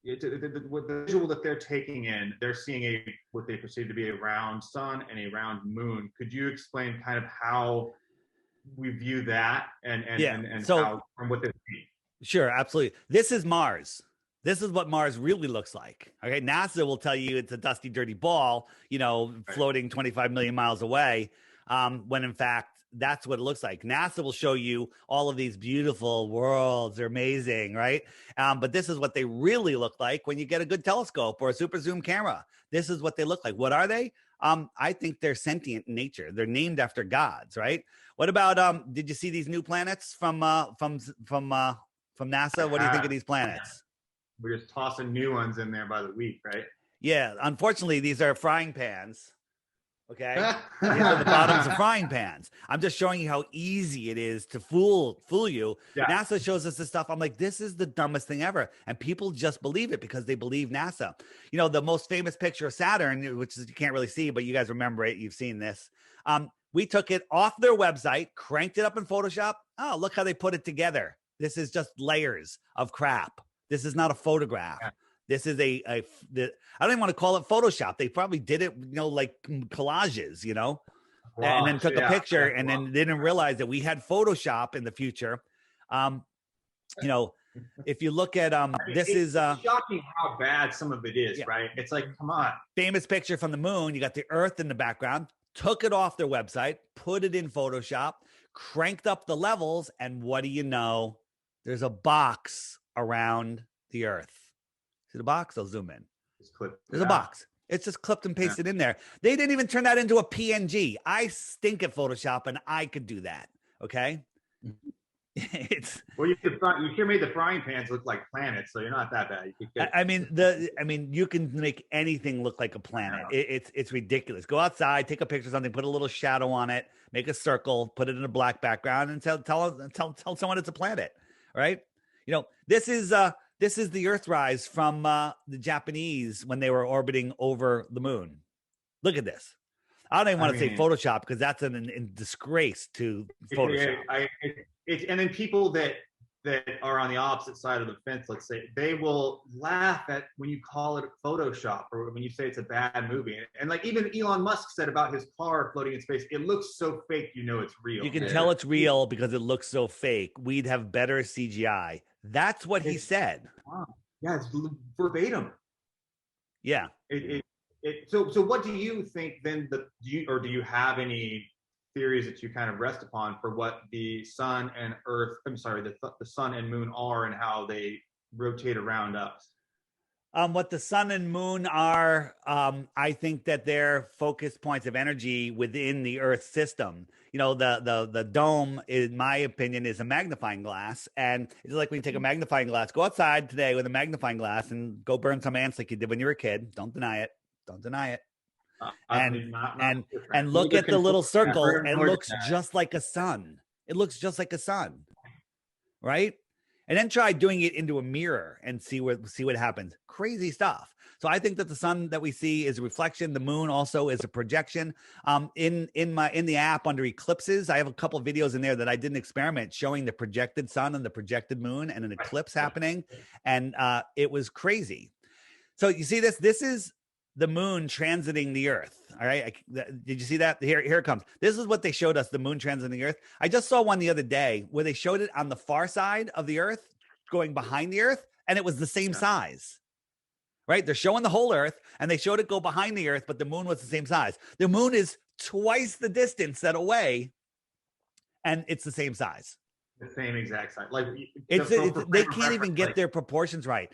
the visual that they're taking in, they're seeing what they perceive to be a round sun and a round moon. Could you explain kind of how we view that and so, how, from what they see? Sure, absolutely. This is Mars. This is what Mars really looks like. Okay, NASA will tell you it's a dusty, dirty ball, floating 25 million miles away, when in fact, that's what it looks like. NASA will show you all of these beautiful worlds. They're amazing, right? But this is what they really look like when you get a good telescope or a super zoom camera. This is what they look like. What are they? I think they're sentient in nature. They're named after gods, right? What about, did you see these new planets from NASA? What do you think of these planets? We're just tossing new ones in there by the week, right? Yeah. Unfortunately, these are frying pans. Okay. These are the bottoms of frying pans. I'm just showing you how easy it is to fool you. Yeah. NASA shows us this stuff. I'm like, this is the dumbest thing ever. And people just believe it because they believe NASA. The most famous picture of Saturn, which is, you can't really see, but you guys remember it. You've seen this. We took it off their website, cranked it up in Photoshop. Oh, look how they put it together. This is just layers of crap. This is not a photograph. Yeah. This is I don't even want to call it Photoshop. They probably did it, like collages, and then took a picture and then didn't realize that we had Photoshop in the future. If you look at this is shocking how bad some of it is, right? It's like, come on. Famous picture from the moon. You got the Earth in the background. Took it off their website, put it in Photoshop, cranked up the levels, and what do you know? There's a box around the Earth. See the box? I'll zoom in. There's a box. It's just clipped and pasted in there. They didn't even turn that into a PNG. I stink at Photoshop, and I could do that. Okay. It's well, you sure made the frying pans look like planets, so you're not that bad. I mean, you can make anything look like a planet. It's ridiculous. Go outside, take a picture of something, put a little shadow on it, make a circle, put it in a black background, and tell someone it's a planet, right? You know, this is the Earthrise from the Japanese when they were orbiting over the moon. Look at this. I don't even want to say Photoshop because that's in disgrace to Photoshop. And then people that are on the opposite side of the fence, let's say, they will laugh at when you call it Photoshop or when you say it's a bad movie. And like even Elon Musk said about his car floating in space, it looks so fake, you know it's real. You can tell it's real because it looks so fake. We'd have better CGI. That's what he said. Yeah, it's verbatim. Yeah. So what do you think then? Do you have any theories that you kind of rest upon for what the sun and Earth? I'm sorry, the sun and moon are and how they rotate around us. What the sun and moon are, I think that they're focus points of energy within the Earth system. You know, the dome, in my opinion, is a magnifying glass. And it's like when you take a magnifying glass, go outside today with a magnifying glass and go burn some ants like you did when you were a kid. Don't deny it. Don't deny it. And look at the little circle. It looks just like a sun. It looks just like a sun, right? And then try doing it into a mirror and see what happens. Crazy stuff. So I think that the sun that we see is a reflection. The moon also is a projection. In the app under eclipses, I have a couple of videos in there that I did an experiment showing the projected sun and the projected moon and an eclipse happening, and it was crazy. So you see this? This is the moon transiting the Earth. All right. Did you see that? Here it comes. This is what they showed us, the moon transiting the Earth. I just saw one the other day where they showed it on the far side of the Earth going behind the Earth, and it was the same size, right? They're showing the whole Earth, and they showed it go behind the Earth, but the moon was the same size. The moon is twice the distance that away, and it's the same size. The same exact size. Like they can't even get their proportions right.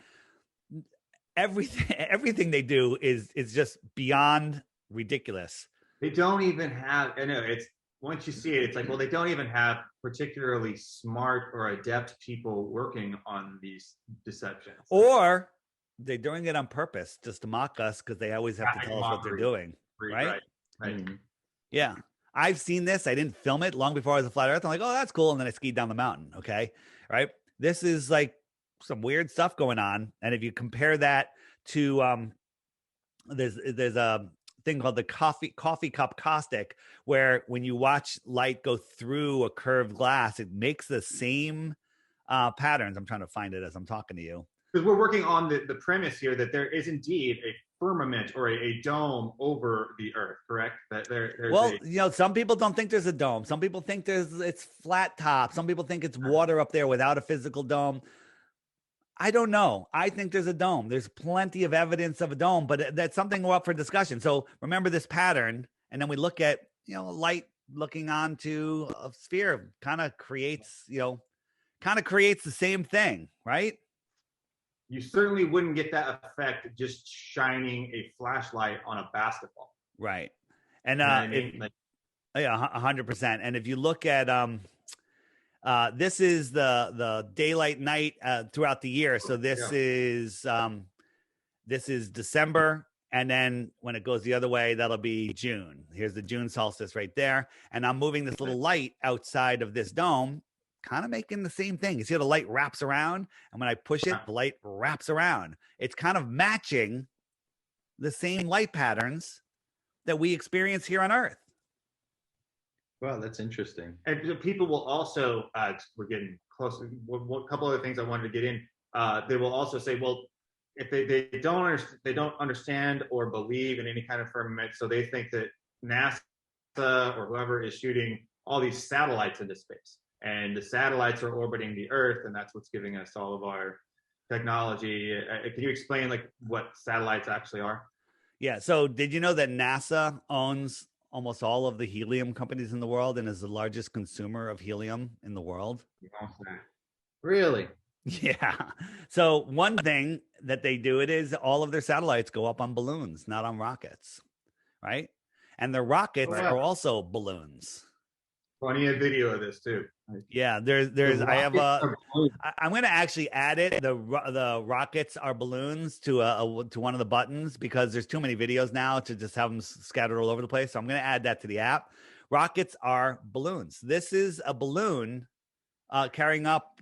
Everything they do is just beyond ridiculous. They don't even have, I know it's, once you see it, it's like, well, they don't even have particularly smart or adept people working on these deceptions. Or they're doing it on purpose just to mock us because they always have to tell us what they're doing. Right? Mm-hmm. Yeah. I've seen this. I didn't film it long before I was a flat earth. I'm like, oh, that's cool. And then I skied down the mountain. Okay. Right. This is like some weird stuff going on. And if you compare that to there's a thing called the coffee cup caustic, where when you watch light go through a curved glass, it makes the same patterns. I'm trying to find it as I'm talking to you. Because we're working on the premise here that there is indeed a firmament or a dome over the Earth, correct? That you know, some people don't think there's a dome. Some people think it's flat top. Some people think it's water up there without a physical dome. I don't know. I think there's a dome. There's plenty of evidence of a dome, but that's something we're up for discussion. So remember this pattern, and then we look at, you know, light looking onto a sphere kind of creates the same thing, right? You certainly wouldn't get that effect just shining a flashlight on a basketball. Right. And yeah, 100%. And if you look at this is the daylight night throughout the year. So this is December, and then when it goes the other way, that'll be June. Here's the June solstice right there, and I'm moving this little light outside of this dome, kind of making the same thing. You see how the light wraps around, and when I push it, the light wraps around. It's kind of matching the same light patterns that we experience here on Earth. Wow, that's interesting. And people will also, we're getting close. A couple other things I wanted to get in. They will also say, well, if they don't understand or believe in any kind of firmament, so they think that NASA or whoever is shooting all these satellites into space, and the satellites are orbiting the Earth, and that's what's giving us all of our technology. Can you explain like what satellites actually are? Yeah. So did you know that NASA owns almost all of the helium companies in the world and is the largest consumer of helium in the world? Really? Yeah. So one thing that they do it is all of their satellites go up on balloons, not on rockets, right? And the rockets are also balloons. Plenty of video of this too. Yeah, there's I have I'm going to actually add it. The rockets are balloons to one of the buttons because there's too many videos now to just have them scattered all over the place. So I'm going to add that to the app. Rockets are balloons. This is a balloon carrying up,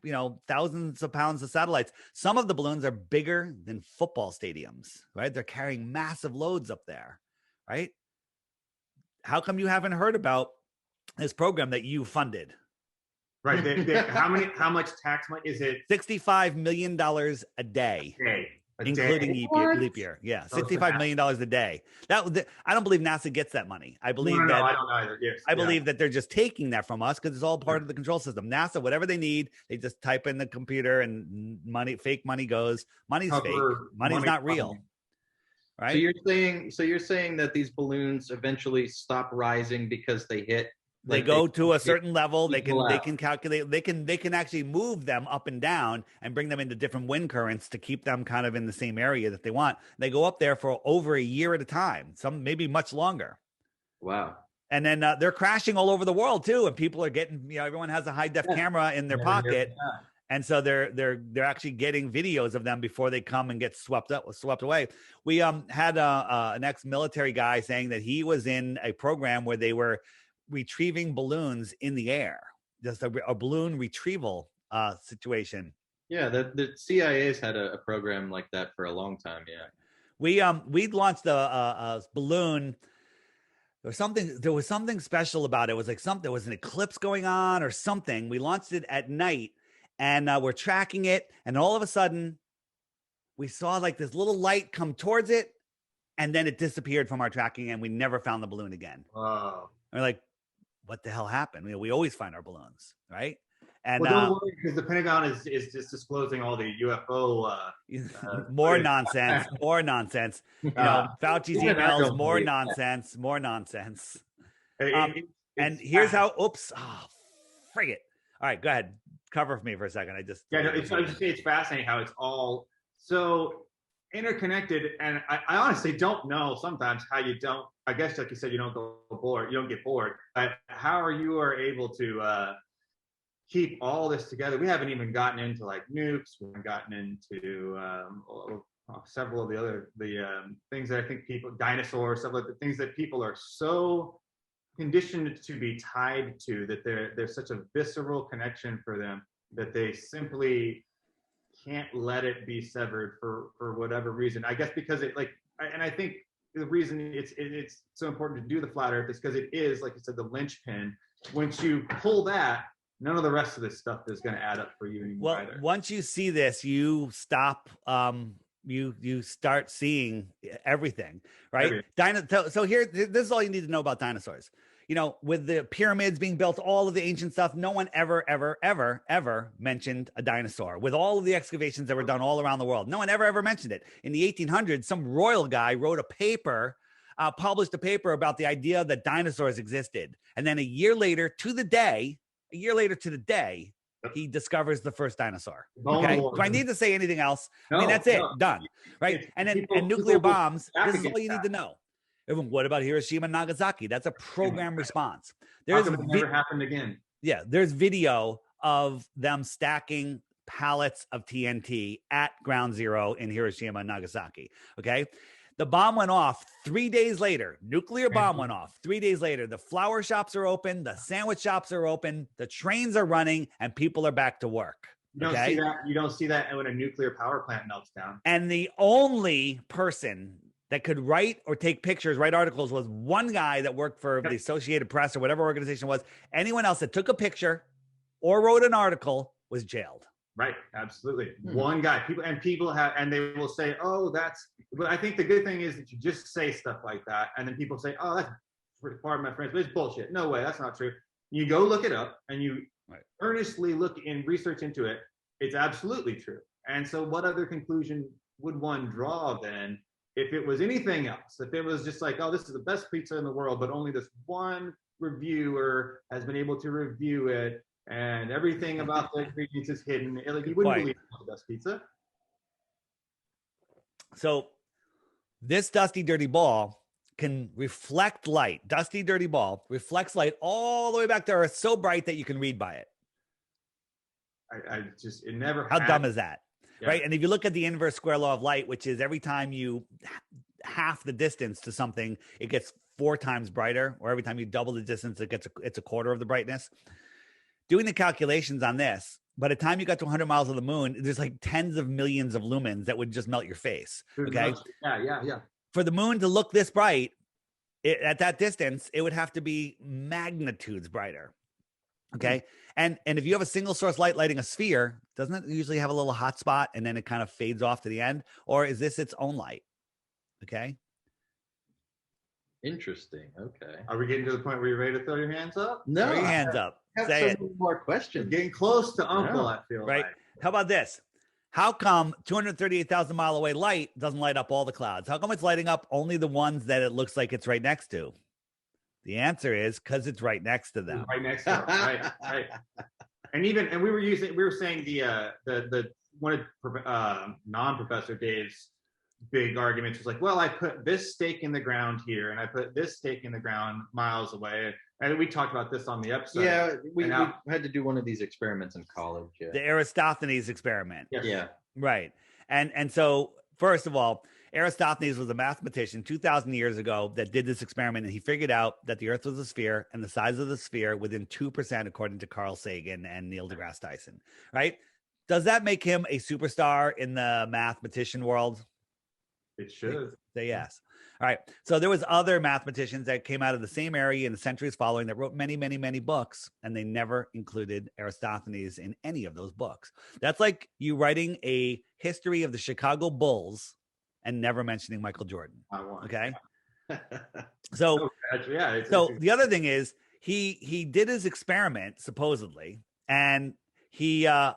thousands of pounds of satellites. Some of the balloons are bigger than football stadiums, right? They're carrying massive loads up there, right? How come you haven't heard about this program that you funded? Right. How much tax money is it? $65 million a day. Including leap year. Yeah. $65 million a day. I don't believe NASA gets that money. I believe I don't either. Yes. I believe that they're just taking that from us because it's all part of the control system. NASA, whatever they need, they just type in the computer and fake money goes. Money's fake. Money's not real. Right. So you're saying that these balloons eventually stop rising because they hit. They go to a certain level. They can calculate. They can actually move them up and down and bring them into different wind currents to keep them kind of in the same area that they want. They go up there for over a year at a time. Some maybe much longer. Wow. And then they're crashing all over the world too. And people are getting, everyone has a high def camera in their pocket, and so they're actually getting videos of them before they come and get swept away. We had an ex-military guy saying that he was in a program where they were retrieving balloons in the air, just a balloon retrieval situation. Yeah, the CIA's had a program like that for a long time. Yeah, we launched a balloon. There was something special about it. It was like there was an eclipse going on or something. We launched it at night, and we're tracking it, and all of a sudden we saw like this little light come towards it, and then it disappeared from our tracking, and we never found the balloon again. Wow. We're like, what the hell happened? We always find our balloons, right? And don't worry, because the Pentagon is just disclosing all the UFO more nonsense. Fauci's emails, more nonsense. And here's how. Oops, frig it. All right, go ahead. Cover for me for a second. It's fascinating how it's all so interconnected, and I honestly don't know sometimes how you don't. I guess, like you said, you don't get bored. How are you able to keep all this together? We haven't even gotten into like nukes. We haven't gotten into several of the things that I think dinosaurs, some of the things that people are so conditioned to be tied to, that there's such a visceral connection for them that they simply can't let it be severed for whatever reason. I guess because I think the reason it's so important to do the flat earth is because it is, like you said, the linchpin. Once you pull that, none of the rest of this stuff is going to add up for you anymore. Well, once you see this, you stop. You start seeing everything, right? So here, this is all you need to know about dinosaurs. With the pyramids being built, all of the ancient stuff, no one ever mentioned a dinosaur. With all of the excavations that were done all around the world, no one ever mentioned it. In the 1800s, some royal guy wrote a paper, published a paper about the idea that dinosaurs existed. And then a year later to the day, he discovers the first dinosaur. Okay. Do I need to say anything else? No, that's it. Done. Right. And nuclear bombs, this is all you need to know. What about Hiroshima and Nagasaki? That's a program response. It never happened again. Yeah. There's video of them stacking pallets of TNT at ground zero in Hiroshima and Nagasaki. Okay. The bomb went off 3 days later. Nuclear bomb went off 3 days later. The flower shops are open. The sandwich shops are open. The trains are running, and people are back to work. You don't see that when a nuclear power plant melts down. And the only person that could write or take pictures, write articles, was one guy that worked for the Associated Press or whatever organization it was. Anyone else that took a picture or wrote an article was jailed. Right, absolutely. One guy. People have, and they will say, "Oh, that's." But I think the good thing is that you just say stuff like that, and then people say, "Oh, that's pardon my French, but it's bullshit." No way, that's not true. You go look it up, and you earnestly look and research into it. It's absolutely true. And so, what other conclusion would one draw then? If it was anything else, if it was just like, oh, this is the best pizza in the world, but only this one reviewer has been able to review it, and everything about the ingredients is hidden, like, you wouldn't believe it's the best pizza. So this dusty, dirty ball can reflect light. Dusty, dirty ball reflects light all the way back to Earth, so bright that you can read by it. It never. How dumb is that? Yeah. Right. And if you look at the inverse square law of light, which is every time you half the distance to something, it gets 4 times brighter, or every time you double the distance, it's a quarter of the brightness. Doing the calculations on this, by the time you got to 100 miles of the moon, there's like tens of millions of lumens that would just melt your face. Okay. Yeah. For the moon to look this bright at that distance, it would have to be magnitudes brighter. Okay. And if you have a single source light lighting a sphere, doesn't it usually have a little hot spot and then it kind of fades off to the end? Or is this its own light? Okay. Interesting. Okay. Are we getting to the point where you're ready to throw your hands up? No. Throw your hands up. I have Say so it. many more questions. We're getting close to Uncle, I feel right. like. How about this? How come 238,000 mile away light doesn't light up all the clouds? How come it's lighting up only the ones that it looks like it's right next to? The answer is because it's right next to them. Right next to them. Right. And we were saying the one of non-professor Dave's big arguments was like, well, I put this stake in the ground here and I put this stake in the ground miles away. And we talked about this on the episode. Yeah, we had to do one of these experiments in college. Yeah. The Aristophanes experiment. Yes. Yeah. Right. And so, first of all, Aristophanes was a mathematician 2,000 years ago that did this experiment, and he figured out that the Earth was a sphere and the size of the sphere within 2%, according to Carl Sagan and Neil deGrasse Tyson. Right? Does that make him a superstar in the mathematician world? It should. Say yes. All right. So there was other mathematicians that came out of the same area in the centuries following that wrote many, many, many books, and they never included Aristophanes in any of those books. That's like you writing a history of the Chicago Bulls and never mentioning Michael Jordan. Okay. So, the other thing is he did his experiment supposedly, and he had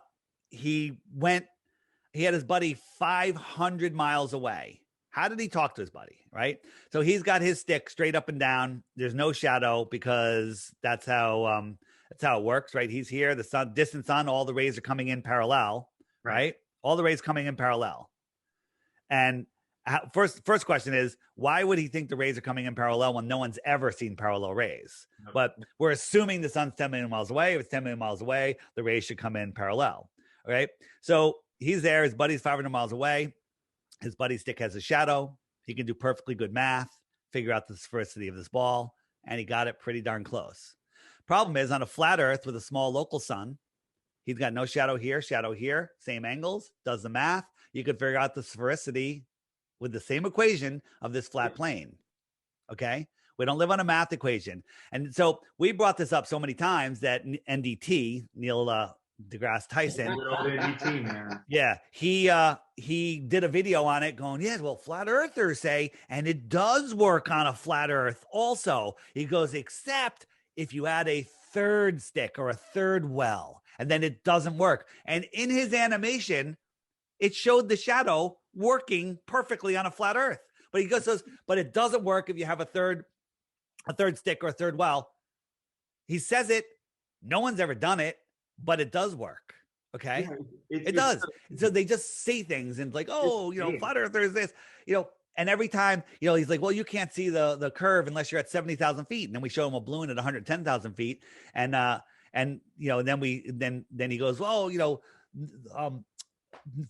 his buddy 500 miles away. How did he talk to his buddy? Right. So he's got his stick straight up and down. There's no shadow because that's how it works. Right. He's here. The distant sun, all the rays are coming in parallel. Right. All the rays coming in parallel. And first question is, why would he think the rays are coming in parallel when no one's ever seen parallel rays? But we're assuming the sun's 10 million miles away. If it's 10 million miles away, the rays should come in parallel. All right. So he's there. His buddy's 500 miles away. His buddy's stick has a shadow. He can do perfectly good math, figure out the sphericity of this ball, and he got it pretty darn close. Problem is, on a flat Earth with a small local sun, he's got no shadow here, same angles, does the math. You could figure out the sphericity with the same equation of this flat plane. Okay? We don't live on a math equation. And so we brought this up so many times that NDT, Neil deGrasse Tyson. Yeah, he did a video on it going, yeah, well, flat earthers say, and it does work on a flat Earth also. He goes, except if you add a third stick or a third well, and then it doesn't work. And in his animation, it showed the shadow working perfectly on a flat Earth. But he goes, but it doesn't work if you have a third stick or a third well. He says it. No one's ever done it. But it does work. Okay. Yeah, it does. So they just say things and like, oh, flat earther is this, and every time, he's like, well, you can't see the curve unless you're at 70,000 feet. And then we show him a balloon at 110,000 feet. And then he goes, well,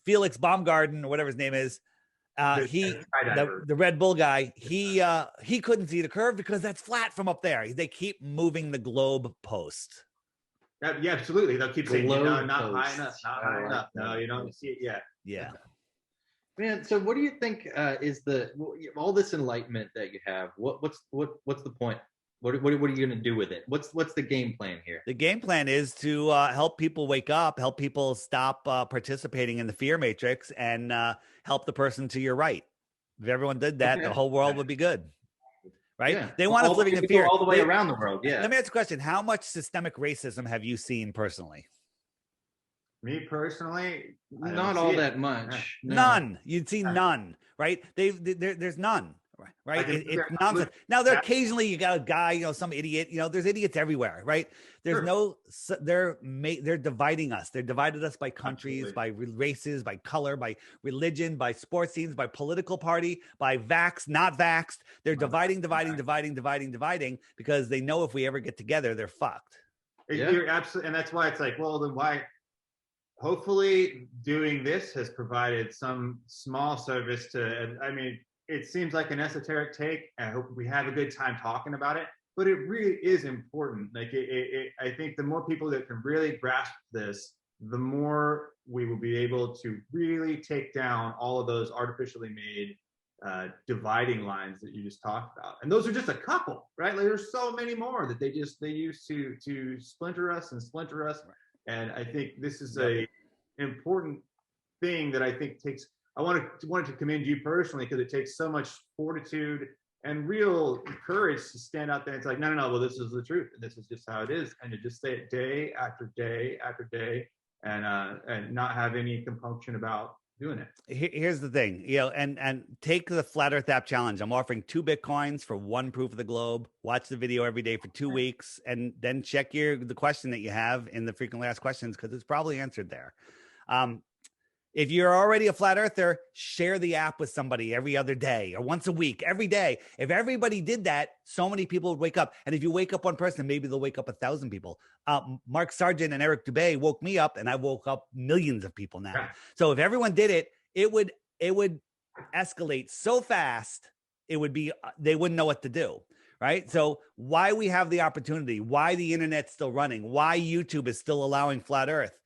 Felix Baumgarten or whatever his name is, the Red Bull guy, he couldn't see the curve because that's flat from up there. They keep moving the globe post. Yeah, absolutely. They'll keep saying, not high enough, not high enough. No, you don't see it yet. Yeah. Man, so what do you think is all this enlightenment that you have? What's the point? What are you going to do with it? What's the game plan here? The game plan is to help people wake up, help people stop participating in the fear matrix, and help the person to your right. If everyone did that, the whole world would be good. Right? Yeah. They want us living in fear all the way around the world. Yeah. Let me ask you a question. How much systemic racism have you seen personally? Me personally, not all that much. No. None. You'd see none, right? There's none. Right. It's nonsense. Now, there occasionally you got a guy, some idiot, there's idiots everywhere, right? There's they're dividing us. They're divided us by countries, by races, by color, by religion, by sports teams, by political party, by vaxxed, not vaxxed. They're dividing because they know if we ever get together, they're fucked. You're absolutely, and that's why it's like, well, then why? Hopefully doing this has provided some small service to, it seems like an esoteric take. I hope we have a good time talking about it, but it really is important. Like I think the more people that can really grasp this, the more we will be able to really take down all of those artificially made dividing lines that you just talked about. And those are just a couple, right? Like there's so many more that they use to splinter us. And I think this is an important thing that I think takes. I wanted to commend you personally because it takes so much fortitude and real courage to stand out there and it's like, no, well, this is the truth and this is just how it is, and to just say it day after day after day, and not have any compunction about doing it. Here's the thing, and take the Flat Earth app challenge. I'm offering 2 Bitcoins for 1 proof of the globe. Watch the video every day for 2 weeks, and then check the question that you have in the frequently asked questions because it's probably answered there. If you're already a flat earther, share the app with somebody every other day or once a week, every day. If everybody did that, so many people would wake up. And if you wake up one person, maybe they'll wake up 1,000 people. Mark Sargent and Eric Dubay woke me up, and I woke up millions of people now. Yeah. So if everyone did it, it would escalate so fast. They wouldn't know what to do. Right. So why we have the opportunity, why the internet's still running, why YouTube is still allowing flat earth,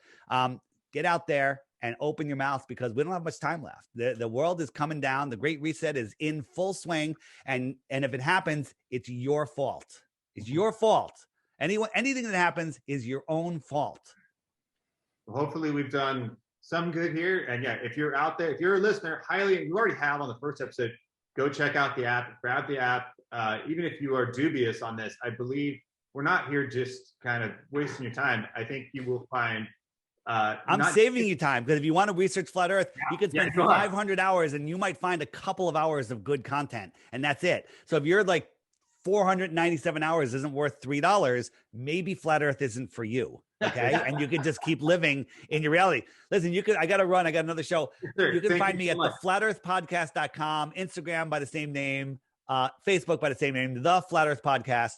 get out there and open your mouth because we don't have much time left. The world is coming down. The Great Reset is in full swing. And if it happens, it's your fault. It's your fault. Anything that happens is your own fault. Well, hopefully we've done some good here. And yeah, if you're out there, if you're a listener, you already have on the first episode, go check out the app, grab the app. Even if you are dubious on this, I believe we're not here just kind of wasting your time. I think you will find I'm saving you time because if you want to research flat earth, you can spend 500 hours and you might find a couple of hours of good content and that's it. So if you're like 497 hours isn't worth $3, maybe flat earth isn't for you. Okay. And you can just keep living in your reality. Listen, I got to run. I got another show. You can find me at theflatearthpodcast.com, Instagram by the same name, Facebook by the same name, The Flat Earth Podcast,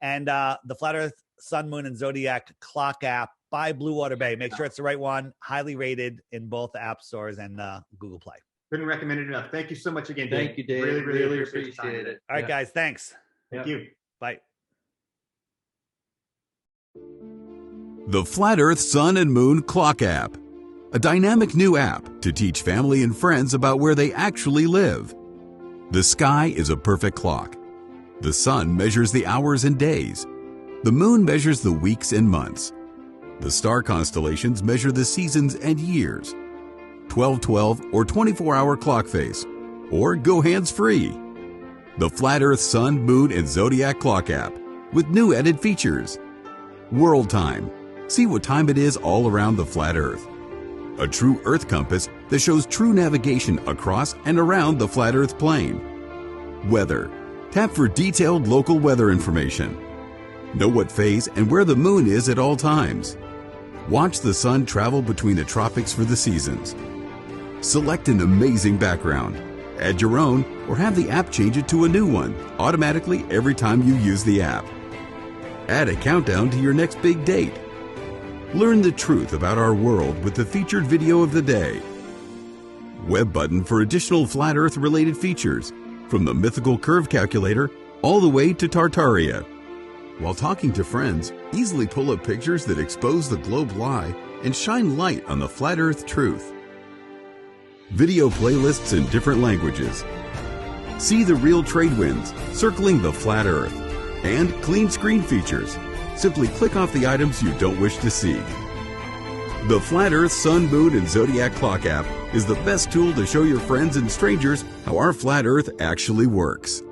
and the Flat Earth Sun, Moon, and Zodiac Clock app by Blue Water Bay. Make sure it's the right one. Highly rated in both app stores and Google Play. Couldn't recommend it enough. Thank you so much again, Dave. Thank you, Dave. Really appreciate it. All right, guys. Thanks. Thank you. Bye. The Flat Earth Sun and Moon Clock app. A dynamic new app to teach family and friends about where they actually live. The sky is a perfect clock. The sun measures the hours and days. The moon measures the weeks and months. The star constellations measure the seasons and years. 12/12 or 24-hour clock face, or go hands-free. The Flat Earth Sun, Moon, and Zodiac Clock app with new added features. World Time. See what time it is all around the flat Earth. A true Earth compass that shows true navigation across and around the flat Earth plane. Weather. Tap for detailed local weather information. Know what phase and where the moon is at all times. Watch the sun travel between the tropics for the seasons. Select an amazing background. Add your own or have the app change it to a new one automatically every time you use the app. Add a countdown to your next big date. Learn the truth about our world with the featured video of the day. Web button for additional flat Earth related features, from the mythical curve calculator all the way to Tartaria. While talking to friends, easily pull up pictures that expose the globe lie and shine light on the flat Earth truth. Video playlists in different languages. See the real trade winds circling the flat Earth, and clean screen features. Simply click off the items you don't wish to see. The Flat Earth Sun, Moon, and Zodiac Clock app is the best tool to show your friends and strangers how our flat Earth actually works.